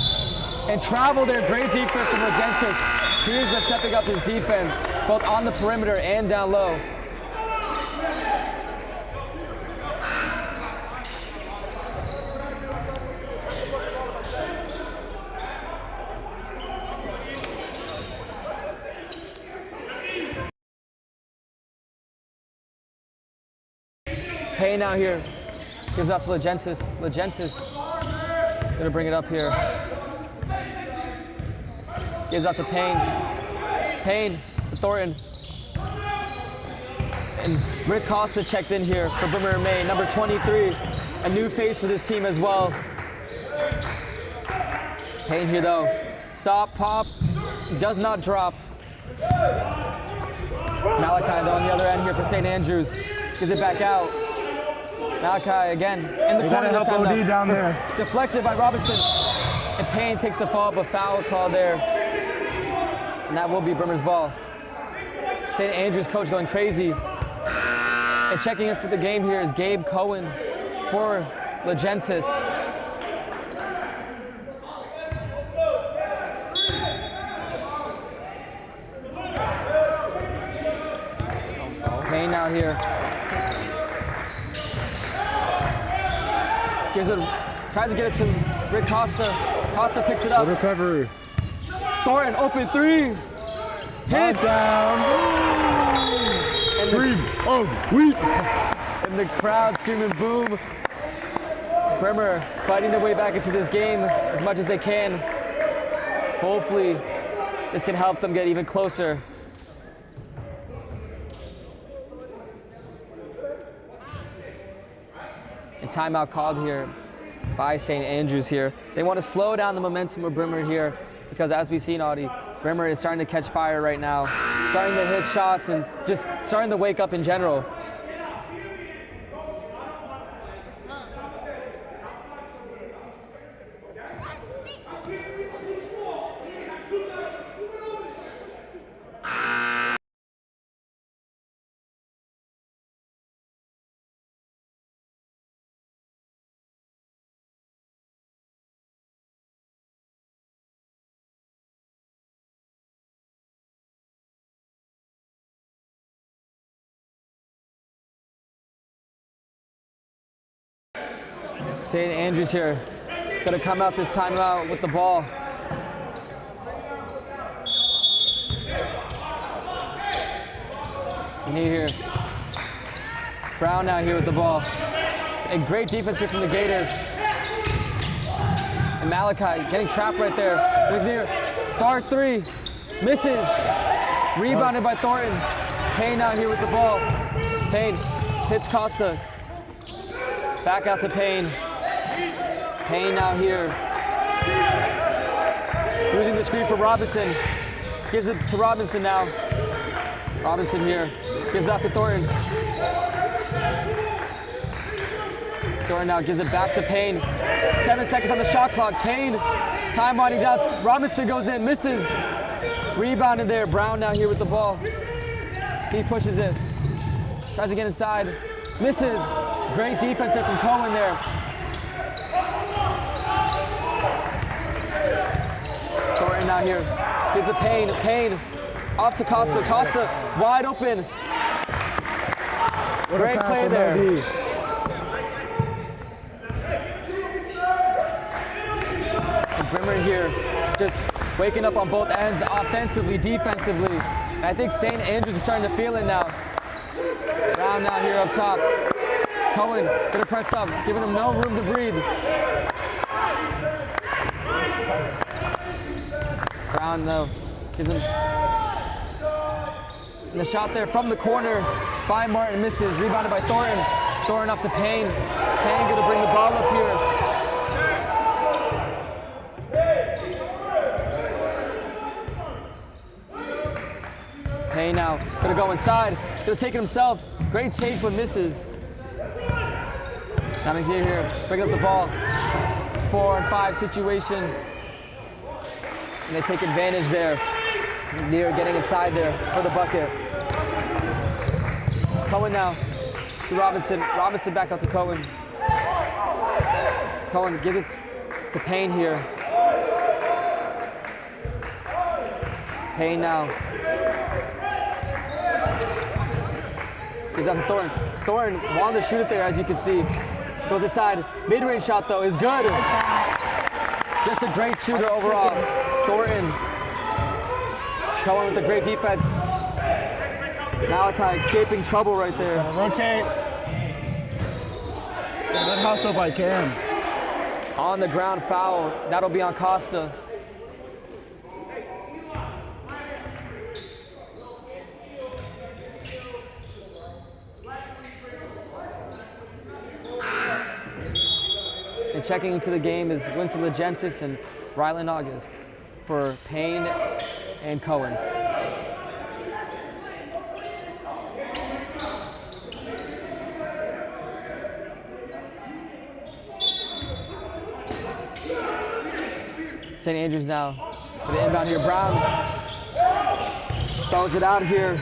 And travel there, great defense from Legentis. He's been stepping up his defense, both on the perimeter and down low. Payne out here, gives out to Legentis. Legentis, gonna bring it up here. Gives out to Payne. Payne to Thornton. And Rick Costa checked in here for Brimmer May, number 23. A new face for this team as well. Payne here though. Stop, pop, does not drop. Malachi though on the other end here for St. Andrews. Gives it back out. Malachi again in the corner this time though. Down there. Deflected by Robinson. And Payne takes the fall, but foul call there. And that will be Brimmer's ball. St. Andrews coach going crazy. And checking in for the game here is Gabe Cohen for Legentis. Payne now here. Tries to get it to Rick Costa. Costa picks it up. Good recovery. Thornton, open three. Hits. Down. And the crowd screaming boom. Brimmer fighting their way back into this game as much as they can. Hopefully, this can help them get even closer. And timeout called here by St. Andrews here. They want to slow down the momentum of Brimmer here because as we've seen, Audie, Brimmer is starting to catch fire right now, starting to hit shots and just starting to wake up in general. St. Andrews here, gonna come out this timeout with the ball. And here, Brown now here with the ball. And great defense here from the Gators. And Malachi getting trapped right there. McNear, far three, misses. Rebounded by Thornton. Payne out here with the ball. Payne hits Costa. Back out to Payne. Payne out here. Using the screen for Robinson. Gives it to Robinson now. Robinson here. Gives off to Thornton. Thornton now gives it back to Payne. 7 seconds on the shot clock. Payne, time winding down. Robinson goes in, misses. Rebounded there. Brown now here with the ball. He pushes it. Tries to get inside. Misses. Great defense there from Cohen there. Thornton out here. Gives it Payne. Payne off to Costa. Costa wide open. Great play there. And Brimmer here just waking up on both ends, offensively, defensively. And I think St. Andrews is starting to feel it now. Brown now here up top. Cohen gonna press up, giving him no room to breathe. Brown though, gives him. And the shot there from the corner by Martin misses, rebounded by Thornton. Thornton off to Payne. Payne gonna bring the ball up here. Payne now gonna go inside, gonna take it himself. Great take but misses. Now McNear here, bringing up the ball. 4-on-5 situation. And they take advantage there. McNear getting inside there for the bucket. Cohen now to Robinson. Robinson back out to Cohen. Cohen gives it to Payne here. Payne now. Gives out to Thornton. Thornton wanted to shoot it there, as you can see. Goes inside. Mid-range shot, though, is good. Just a great shooter overall. Thornton. Cohen with a great defense. Malachi escaping trouble right there. Rotate. Good hustle by Cam. On the ground foul. That'll be on Costa. And checking into the game is Winston Legentis and Ryland August for Payne and Cohen. St. Andrews now. Put it inbound here. Brown throws it out here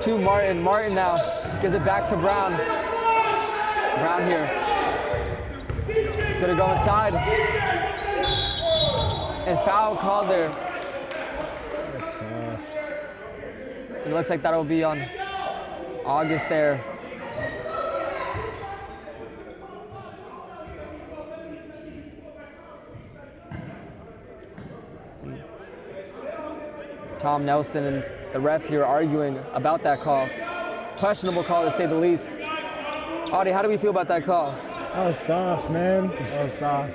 to Martin. Martin now gives it back to Brown. Brown here. Gonna go inside. And foul called there. That's soft. It looks like that'll be on August there. And Tom Nelson and the ref here arguing about that call. Questionable call to say the least. Audie, how do we feel about that call? That was soft, man. That was soft.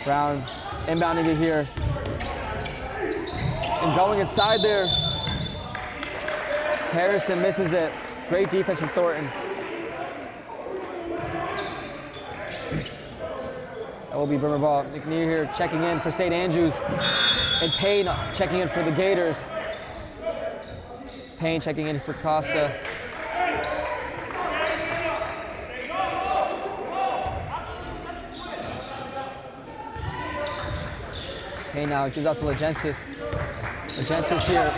Brown inbounding it here. And going inside there. Harrison misses it. Great defense from Thornton. That will be Brimmer ball. McNear here checking in for St. Andrews. And Payne checking in for the Gators. Payne checking in for Costa. Payne now gives out to Legentis. Legentis here.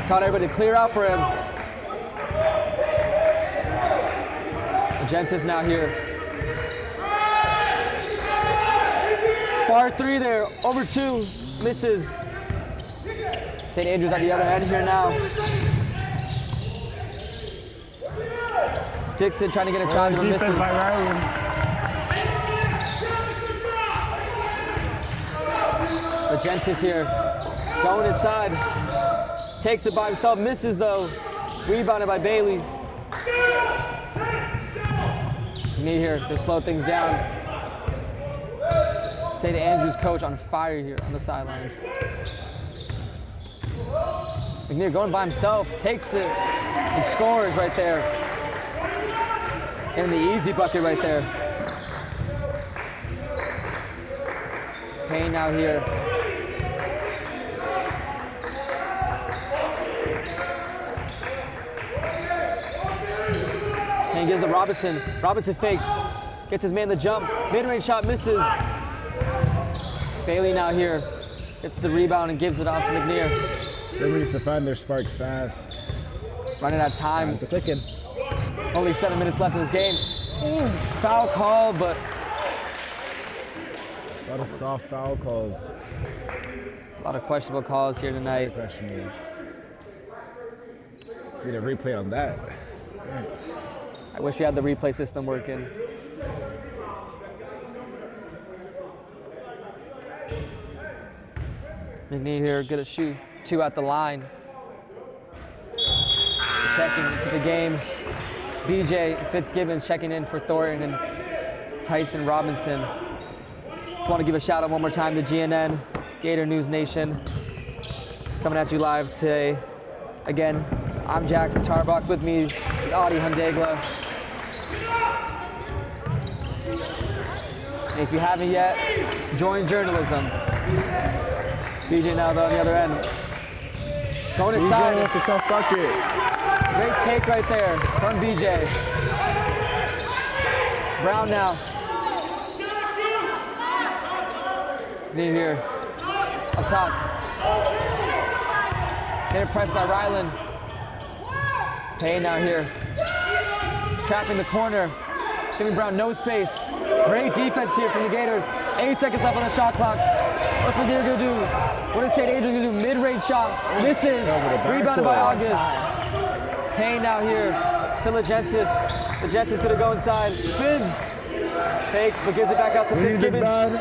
Taught everybody to clear out for him. Legentis now here. Far three there, over two, misses. St. Andrews on the other end here now. Dixon trying to get inside, but misses. By Ryland. Legentis here, going inside. Takes it by himself, misses though. Rebounded by Bailey. Me here to slow things down. St. Andrews coach on fire here on the sidelines. McNear going by himself, takes it and scores right there. And the easy bucket right there. Payne now here. Payne gives to Robinson. Robinson fakes, gets his man the jump. Mid-range shot misses. Bailey now here, gets the rebound and gives it off to McNear. Brimmer needs to find their spark fast. Running out of time. It's clicking. Only 7 minutes left in this game. Foul call, but A lot of soft foul calls. a lot of questionable calls here tonight. Questionable. Need a replay on that. I wish we had the replay system working. McNear here, good at shoot. 2 at the line. Checking into the game. BJ Fitzgibbons checking in for Thornton and Tyson Robinson. Just want to give a shout out one more time to GNN, Gator News Nation. Coming at you live today. Again, I'm Jackson Tarbox. With me is Audie Hundegla. And if you haven't yet, join journalism. BJ now though on the other end. Going inside. With the tough bucket. Great take right there from BJ. Brown now. Near here. Up top. Getting pressed by Ryland. Payne now here. Trapping the corner. Giving Brown no space. Great defense here from the Gators. 8 seconds left on the shot clock. What's McNear gonna do? What is St. Andrews gonna do? Mid-range shot. Misses. Rebounded by August. Payne now here to Legentis. Legentis gonna go inside. Spins. Fakes, but gives it back out to Fitzgibbons.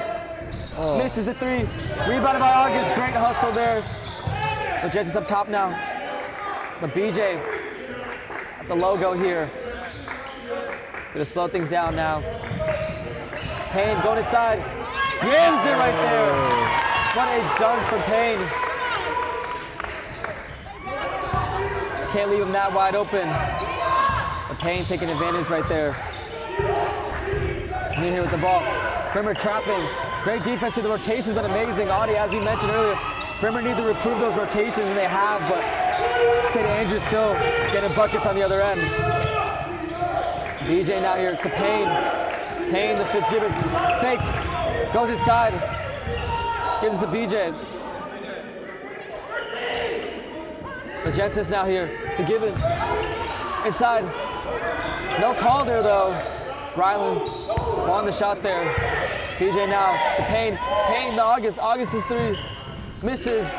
Misses the 3. Rebounded by August. Great hustle there. Legentis up top now. But BJ at the logo here. Gonna slow things down now. Payne going inside. Yams it right there. What a dunk from Payne. Can't leave him that wide open. But Payne taking advantage right there. Near here with the ball. Brimmer trapping. Great defense. The rotation's been amazing. Audie, as we mentioned earlier, Brimmer need to improve those rotations, and they have, but St. Andrews still getting buckets on the other end. BJ now here to Payne. Payne to Fitzgibbons. Fakes. Goes inside. Gives it to BJ. Magentis now here to Gibbons. Inside. No call there though. Ryland won the shot there. BJ now to Payne. Payne to August. August is 3. Misses.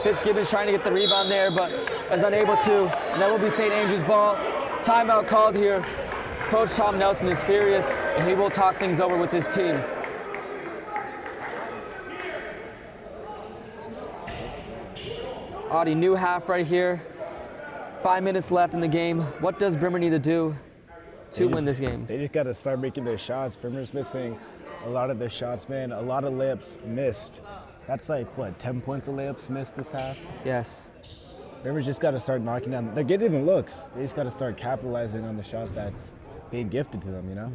Fitzgibbons trying to get the rebound there, but is unable to. And that will be St. Andrews ball. Timeout called here. Coach Tom Nelson is furious, and he will talk things over with his team. Audie, new half right here. 5 minutes left in the game. What does Brimmer need to do to win this game? They just got to start making their shots. Brimmer's missing a lot of their shots, man. A lot of layups missed. That's like, what, 10 points of layups missed this half? Yes. Brimmer's just got to start knocking down. They're getting the looks. They just got to start capitalizing on the shots that's being gifted to them, you know?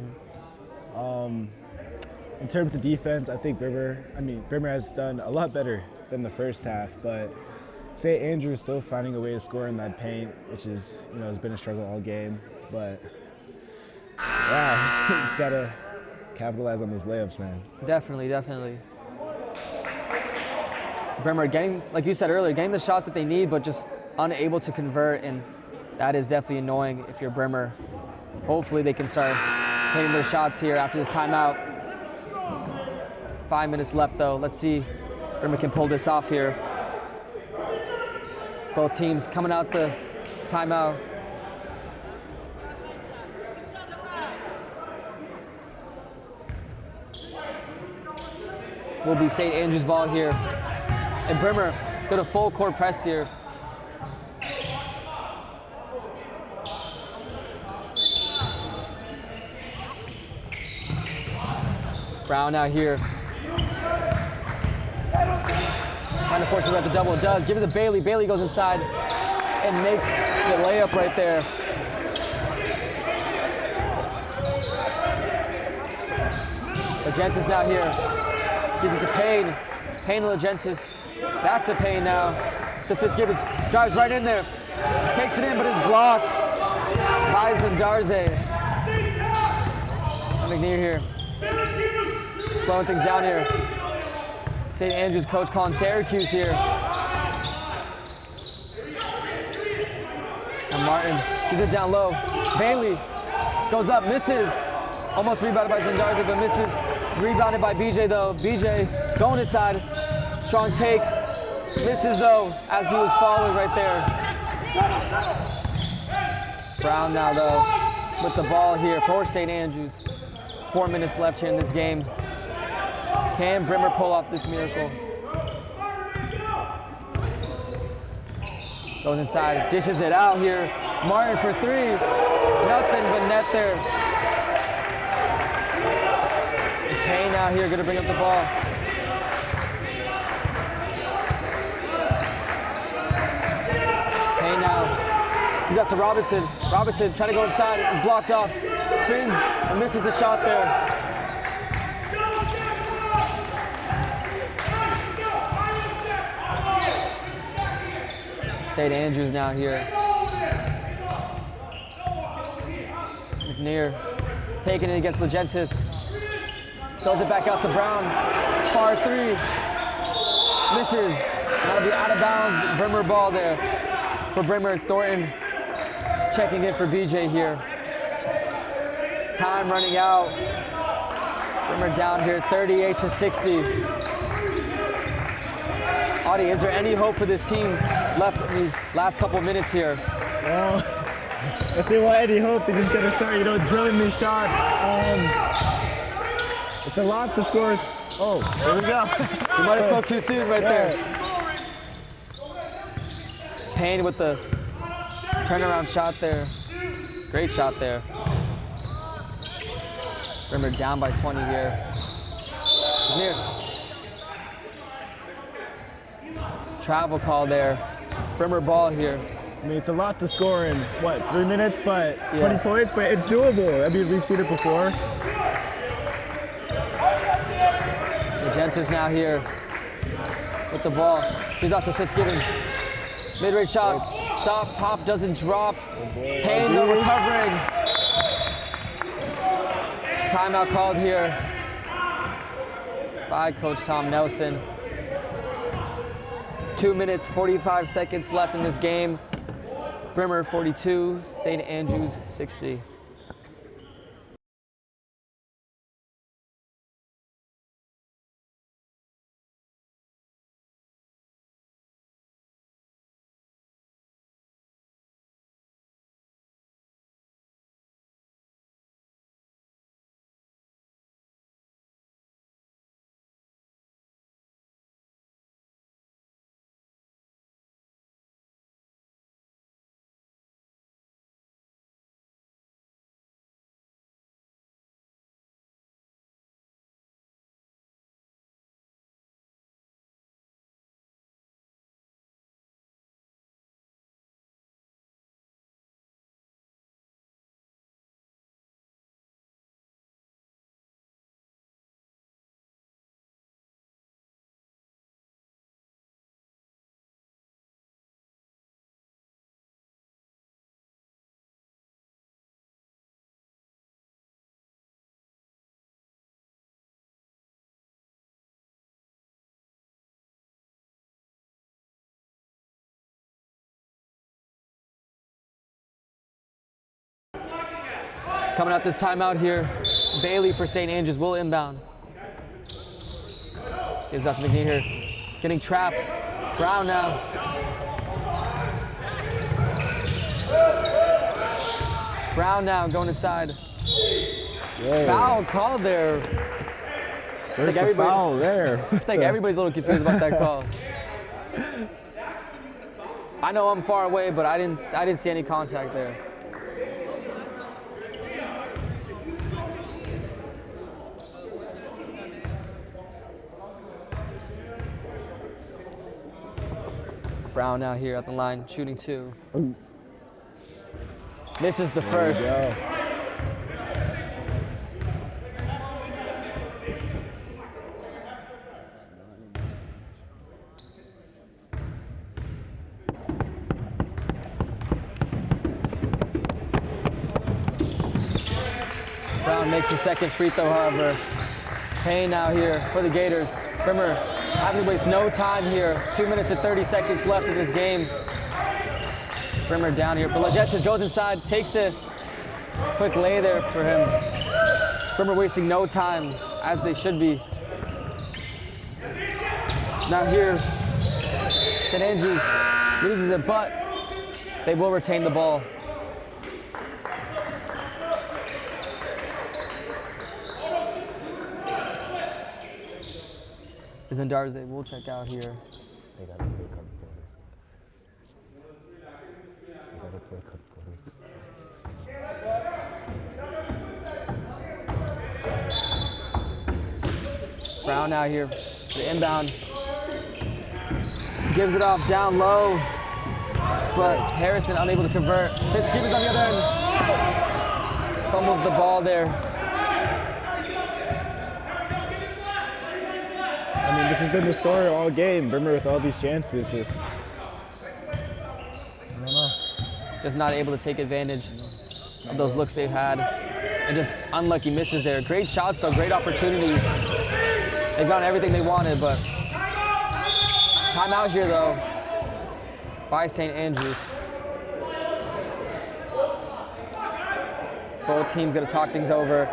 In terms of defense, I think Brimmer has done a lot better than the first half, but St. Andrews is still finding a way to score in that paint, which is, has been a struggle all game. But yeah, just gotta capitalize on these layups, man. Definitely. Brimmer getting, like you said earlier, getting the shots that they need, but just unable to convert, and that is definitely annoying if you're Brimmer. Hopefully they can start hitting their shots here after this timeout. 5 minutes left though. Let's see if Brimmer can pull this off here. Both teams coming out the timeout. Will be St. Andrews ball here. And Brimmer got a full court press here. Brown out here. Trying to force it at the double. It does. Give it to Bailey. Bailey goes inside and makes the layup right there. Magentis now here. Gives it to Payne. Payne to Magentis. Back to Payne now. To Fitzgibbons. Drives right in there. Takes it in, but is blocked by Zandarze. McNear here. Slowing things down here. St. Andrews coach calling Syracuse here. And Martin gives it down low. Bailey goes up, misses. Almost rebounded by Zandarze, but misses. Rebounded by BJ though. BJ going inside. Strong take. Misses though, as he was followed right there. Brown now though, with the ball here for St. Andrews. 4 minutes left here in this game. Can Brimmer pull off this miracle? Goes inside, dishes it out here. Martin for 3. Nothing but net there. Payne out here, gonna bring up the ball. Payne now. Gives out to Robinson. Robinson trying to go inside, is blocked off. Spins and misses the shot there. St. Andrews now here. McNear taking it against Magentis. Throws it back out to Brown. Far 3. Misses. That'll be out of bounds. Brimmer ball there for Brimmer. Thornton checking in for BJ here. Time running out. Brimmer down here 38-60. Audie, is there any hope for this team left in these last couple minutes here? Well, if they want any hope, they just gotta start, drilling these shots. It's a lot to score. Oh, there we go. You might have spoke too soon right there. Payne with the turnaround shot there. Great shot there. Brimmer down by 20 here. Near. Travel call there. Brimmer ball here. I mean, it's a lot to score in, 3 minutes, but yes. 20 points, but it's doable. I mean, we've seen it before. Magentis now here with the ball. He's out to Fitzgibbons. Mid-range shot. Stop. Pop doesn't drop. Payne though recovering. Timeout called here by Coach Tom Nelson. 2 minutes, 45 seconds left in this game. Brimmer 42, St. Andrews 60. Coming out this timeout here, Bailey for St. Andrews will inbound. Gives out to McNeil here, getting trapped. Brown now. Brown now going inside. Whoa. Foul called there. Where's the foul there? I think everybody's a little confused about that call. I know I'm far away, but I didn't see any contact there. Brown now here at the line, shooting 2. Ooh. This is the first. Brown makes the second free throw, however. Payne now here for the Gators. Brimmer having to waste no time here. 2 minutes and 30 seconds left in this game. Brimmer down here. But Lejetis goes inside, takes it. Quick lay there for him. Brimmer wasting no time, as they should be. Now here, St. Andrews loses it, but they will retain the ball. Zendarze will check out here. They gotta play cut quarters. Brown out here, the inbound. Gives it off down low, but Harrison unable to convert. Fitzgibbons on the other end. Fumbles the ball there. I mean, this has been the story all game. Brimmer with all these chances, just I don't know. Just not able to take advantage of those looks they've had. And just unlucky misses there. Great shots, though, great opportunities. They've gotten everything they wanted, but timeout here, though, by St. Andrews. Both teams got to talk things over.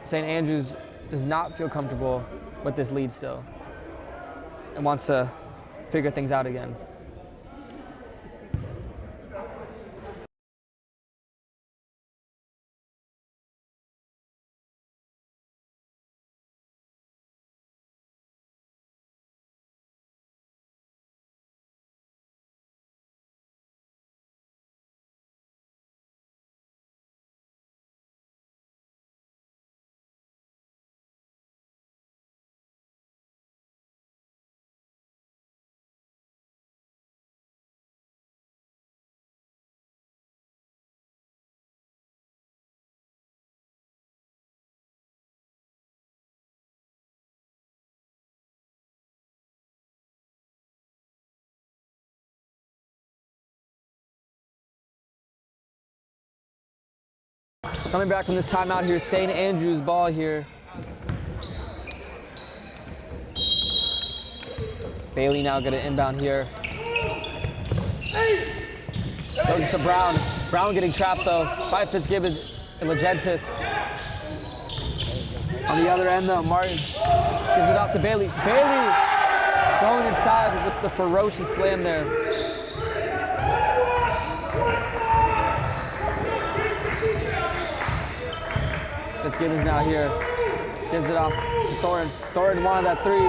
St. Andrews does not feel comfortable with this lead still and wants to figure things out again. Coming back from this timeout here, St. Andrews ball here. Bailey now gonna inbound here. Goes it to Brown. Brown getting trapped though by Fitzgibbons and Legentis. On the other end though, Martin gives it off to Bailey. Bailey going inside with the ferocious slam there. Fitzgibbons now here. Gives it off to Thorin. Thorin wanted that three.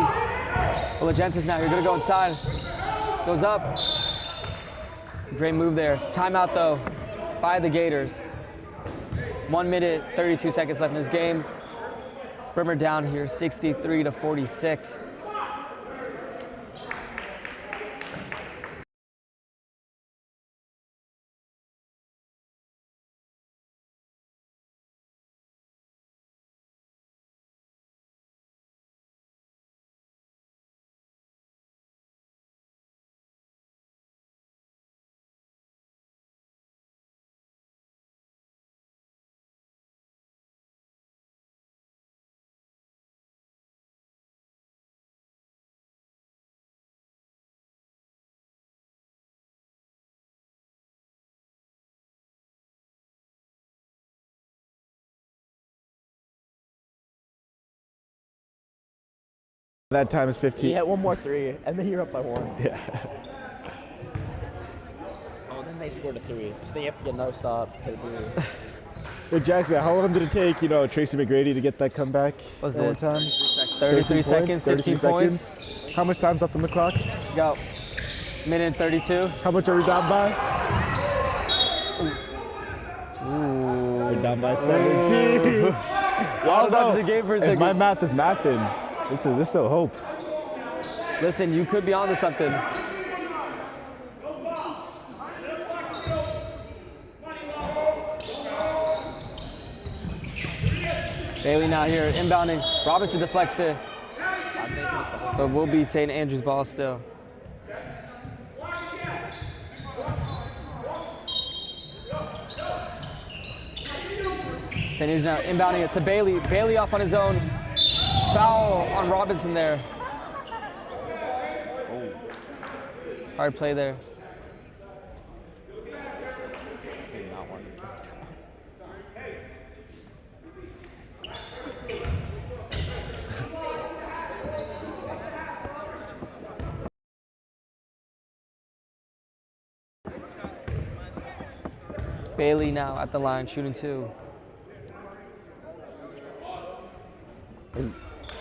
Legentis now here, gonna go inside. Goes up. Great move there. Timeout though by the Gators. 1 minute, 32 seconds left in this game. Brimmer down here, 63-46. That time is 15. He hit one more three, and then you're up by 1. Yeah. Oh, then they scored a 3. So then you have to get no stop to do. But Jackson, how long did it take, Tracy McGrady to get that comeback? What's that one this? time? 33 seconds, 33 15 points. seconds. How much time's left on the clock? Go. Minute and 32. How much are we down by? Ooh. We're down by 17. Although the game for a second. My math is mathing. This is still hope. Listen, you could be onto something. Bailey now here, inbounding. Robinson deflects it. But will be St. Andrews ball still. St. Andrews now inbounding it to Bailey. Bailey off on his own. Foul on Robinson there. Hard play there. Bailey now at the line, shooting 2.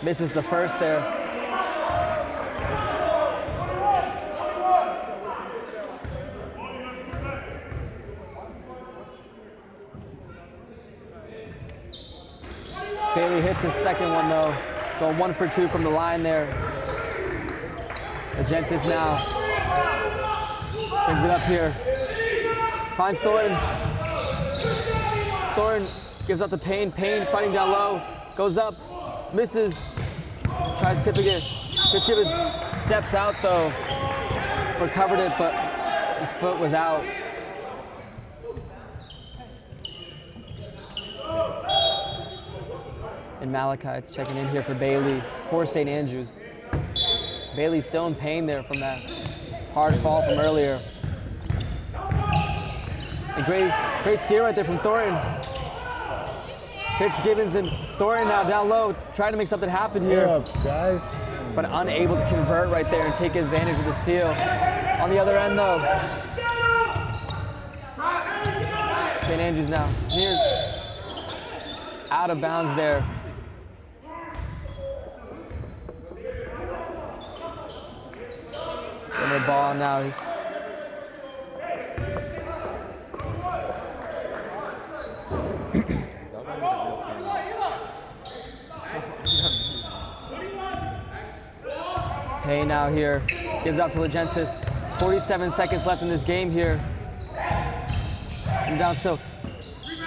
Misses the first there. Bailey hits his second one though. Going 1 for 2 from the line there. Legentis now brings it up here. Finds Thorin. Thorin gives up to Payne. Payne fighting down low. Goes up. Misses. Tries to tip again. Fitzgibbons steps out though. Recovered it, but his foot was out. And Malachi checking in here for Bailey for St. Andrews. Bailey's still in pain there from that hard fall from earlier. A great steer right there from Thorin. Fitzgibbons and Thorin now down low, trying to make something happen here. Yeah, guys. But unable to convert right there and take advantage of the steal. On the other end though, St. Andrews now near out of bounds there. And the ball now. Payne now here, gives out to Legentis. 47 seconds left in this game here. And down so,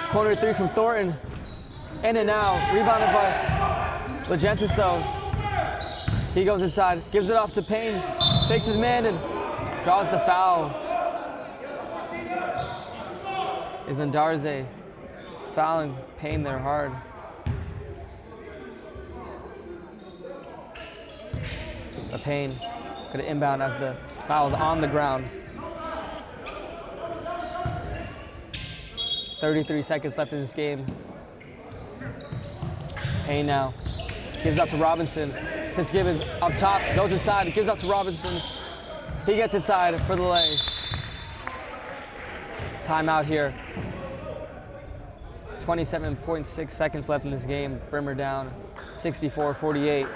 corner 3 from Thornton. In and out, rebounded by Legentis though. He goes inside, gives it off to Payne, fakes his man and draws the foul. Is Andarze. fouling Payne there hard. But Payne gonna inbound as the foul is on the ground. 33 seconds left in this game. Payne now gives up to Robinson. Fitzgibbons up top, goes inside, gives up to Robinson. He gets inside for the lay. Timeout here. 27.6 seconds left in this game. Brimmer down 64-48.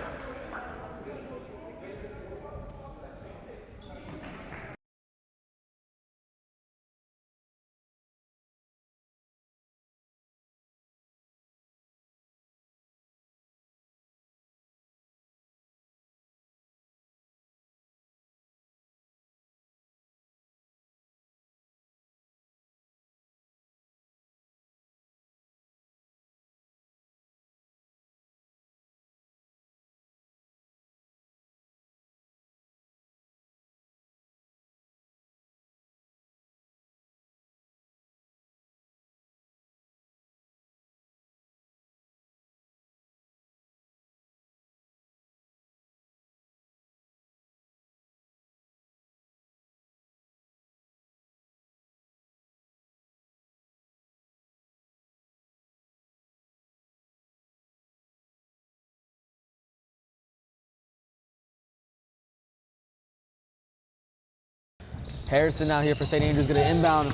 Harrison now here for St. Andrews, gonna inbound.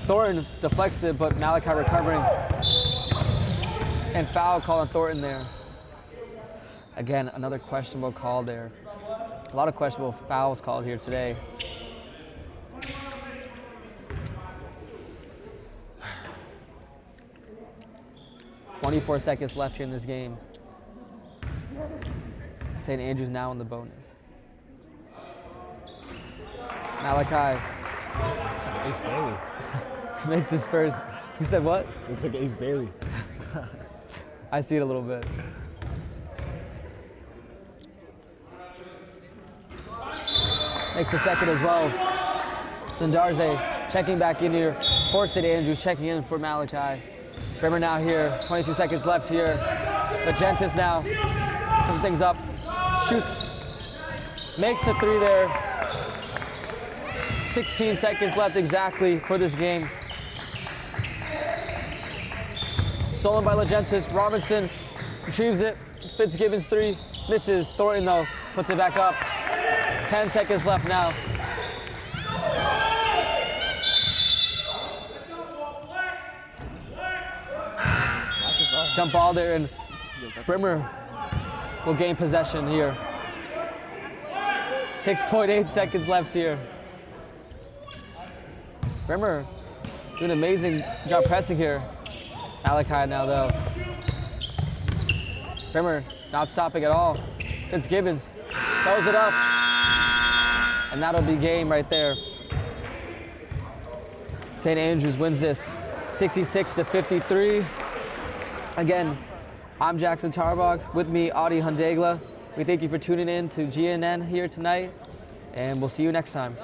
Thornton deflects it, but Malachi recovering. And foul call on Thornton there. Again, another questionable call there. A lot of questionable fouls called here today. "24 seconds left here in this game. St. Andrews now in the bonus. Malachi Looks like Ace Bailey. makes his first. You said what? Looks like Ace Bailey. I see it a little bit. Makes the second as well. Zandarze checking back in here for St. Andrews, checking in for Malachi. Brimmer now here, 22 seconds left here. Legentis now pushes things up, shoots, makes the three there. 16 seconds left exactly for this game. Stolen by Legentis. Robinson retrieves it. Fitzgibbons three, misses. Thornton though, puts it back up. 10 seconds left now. Jump ball there, and Brimmer will gain possession here. 6.8 seconds left here. Brimmer doing an amazing job pressing here. Malachi now though. Brimmer not stopping at all. Fitzgibbons throws it up. And that'll be game right there. St. Andrews wins this 66-53. Again, I'm Jackson Tarbox. With me, Adi Hundegla. We thank you for tuning in to GNN here tonight, and we'll see you next time.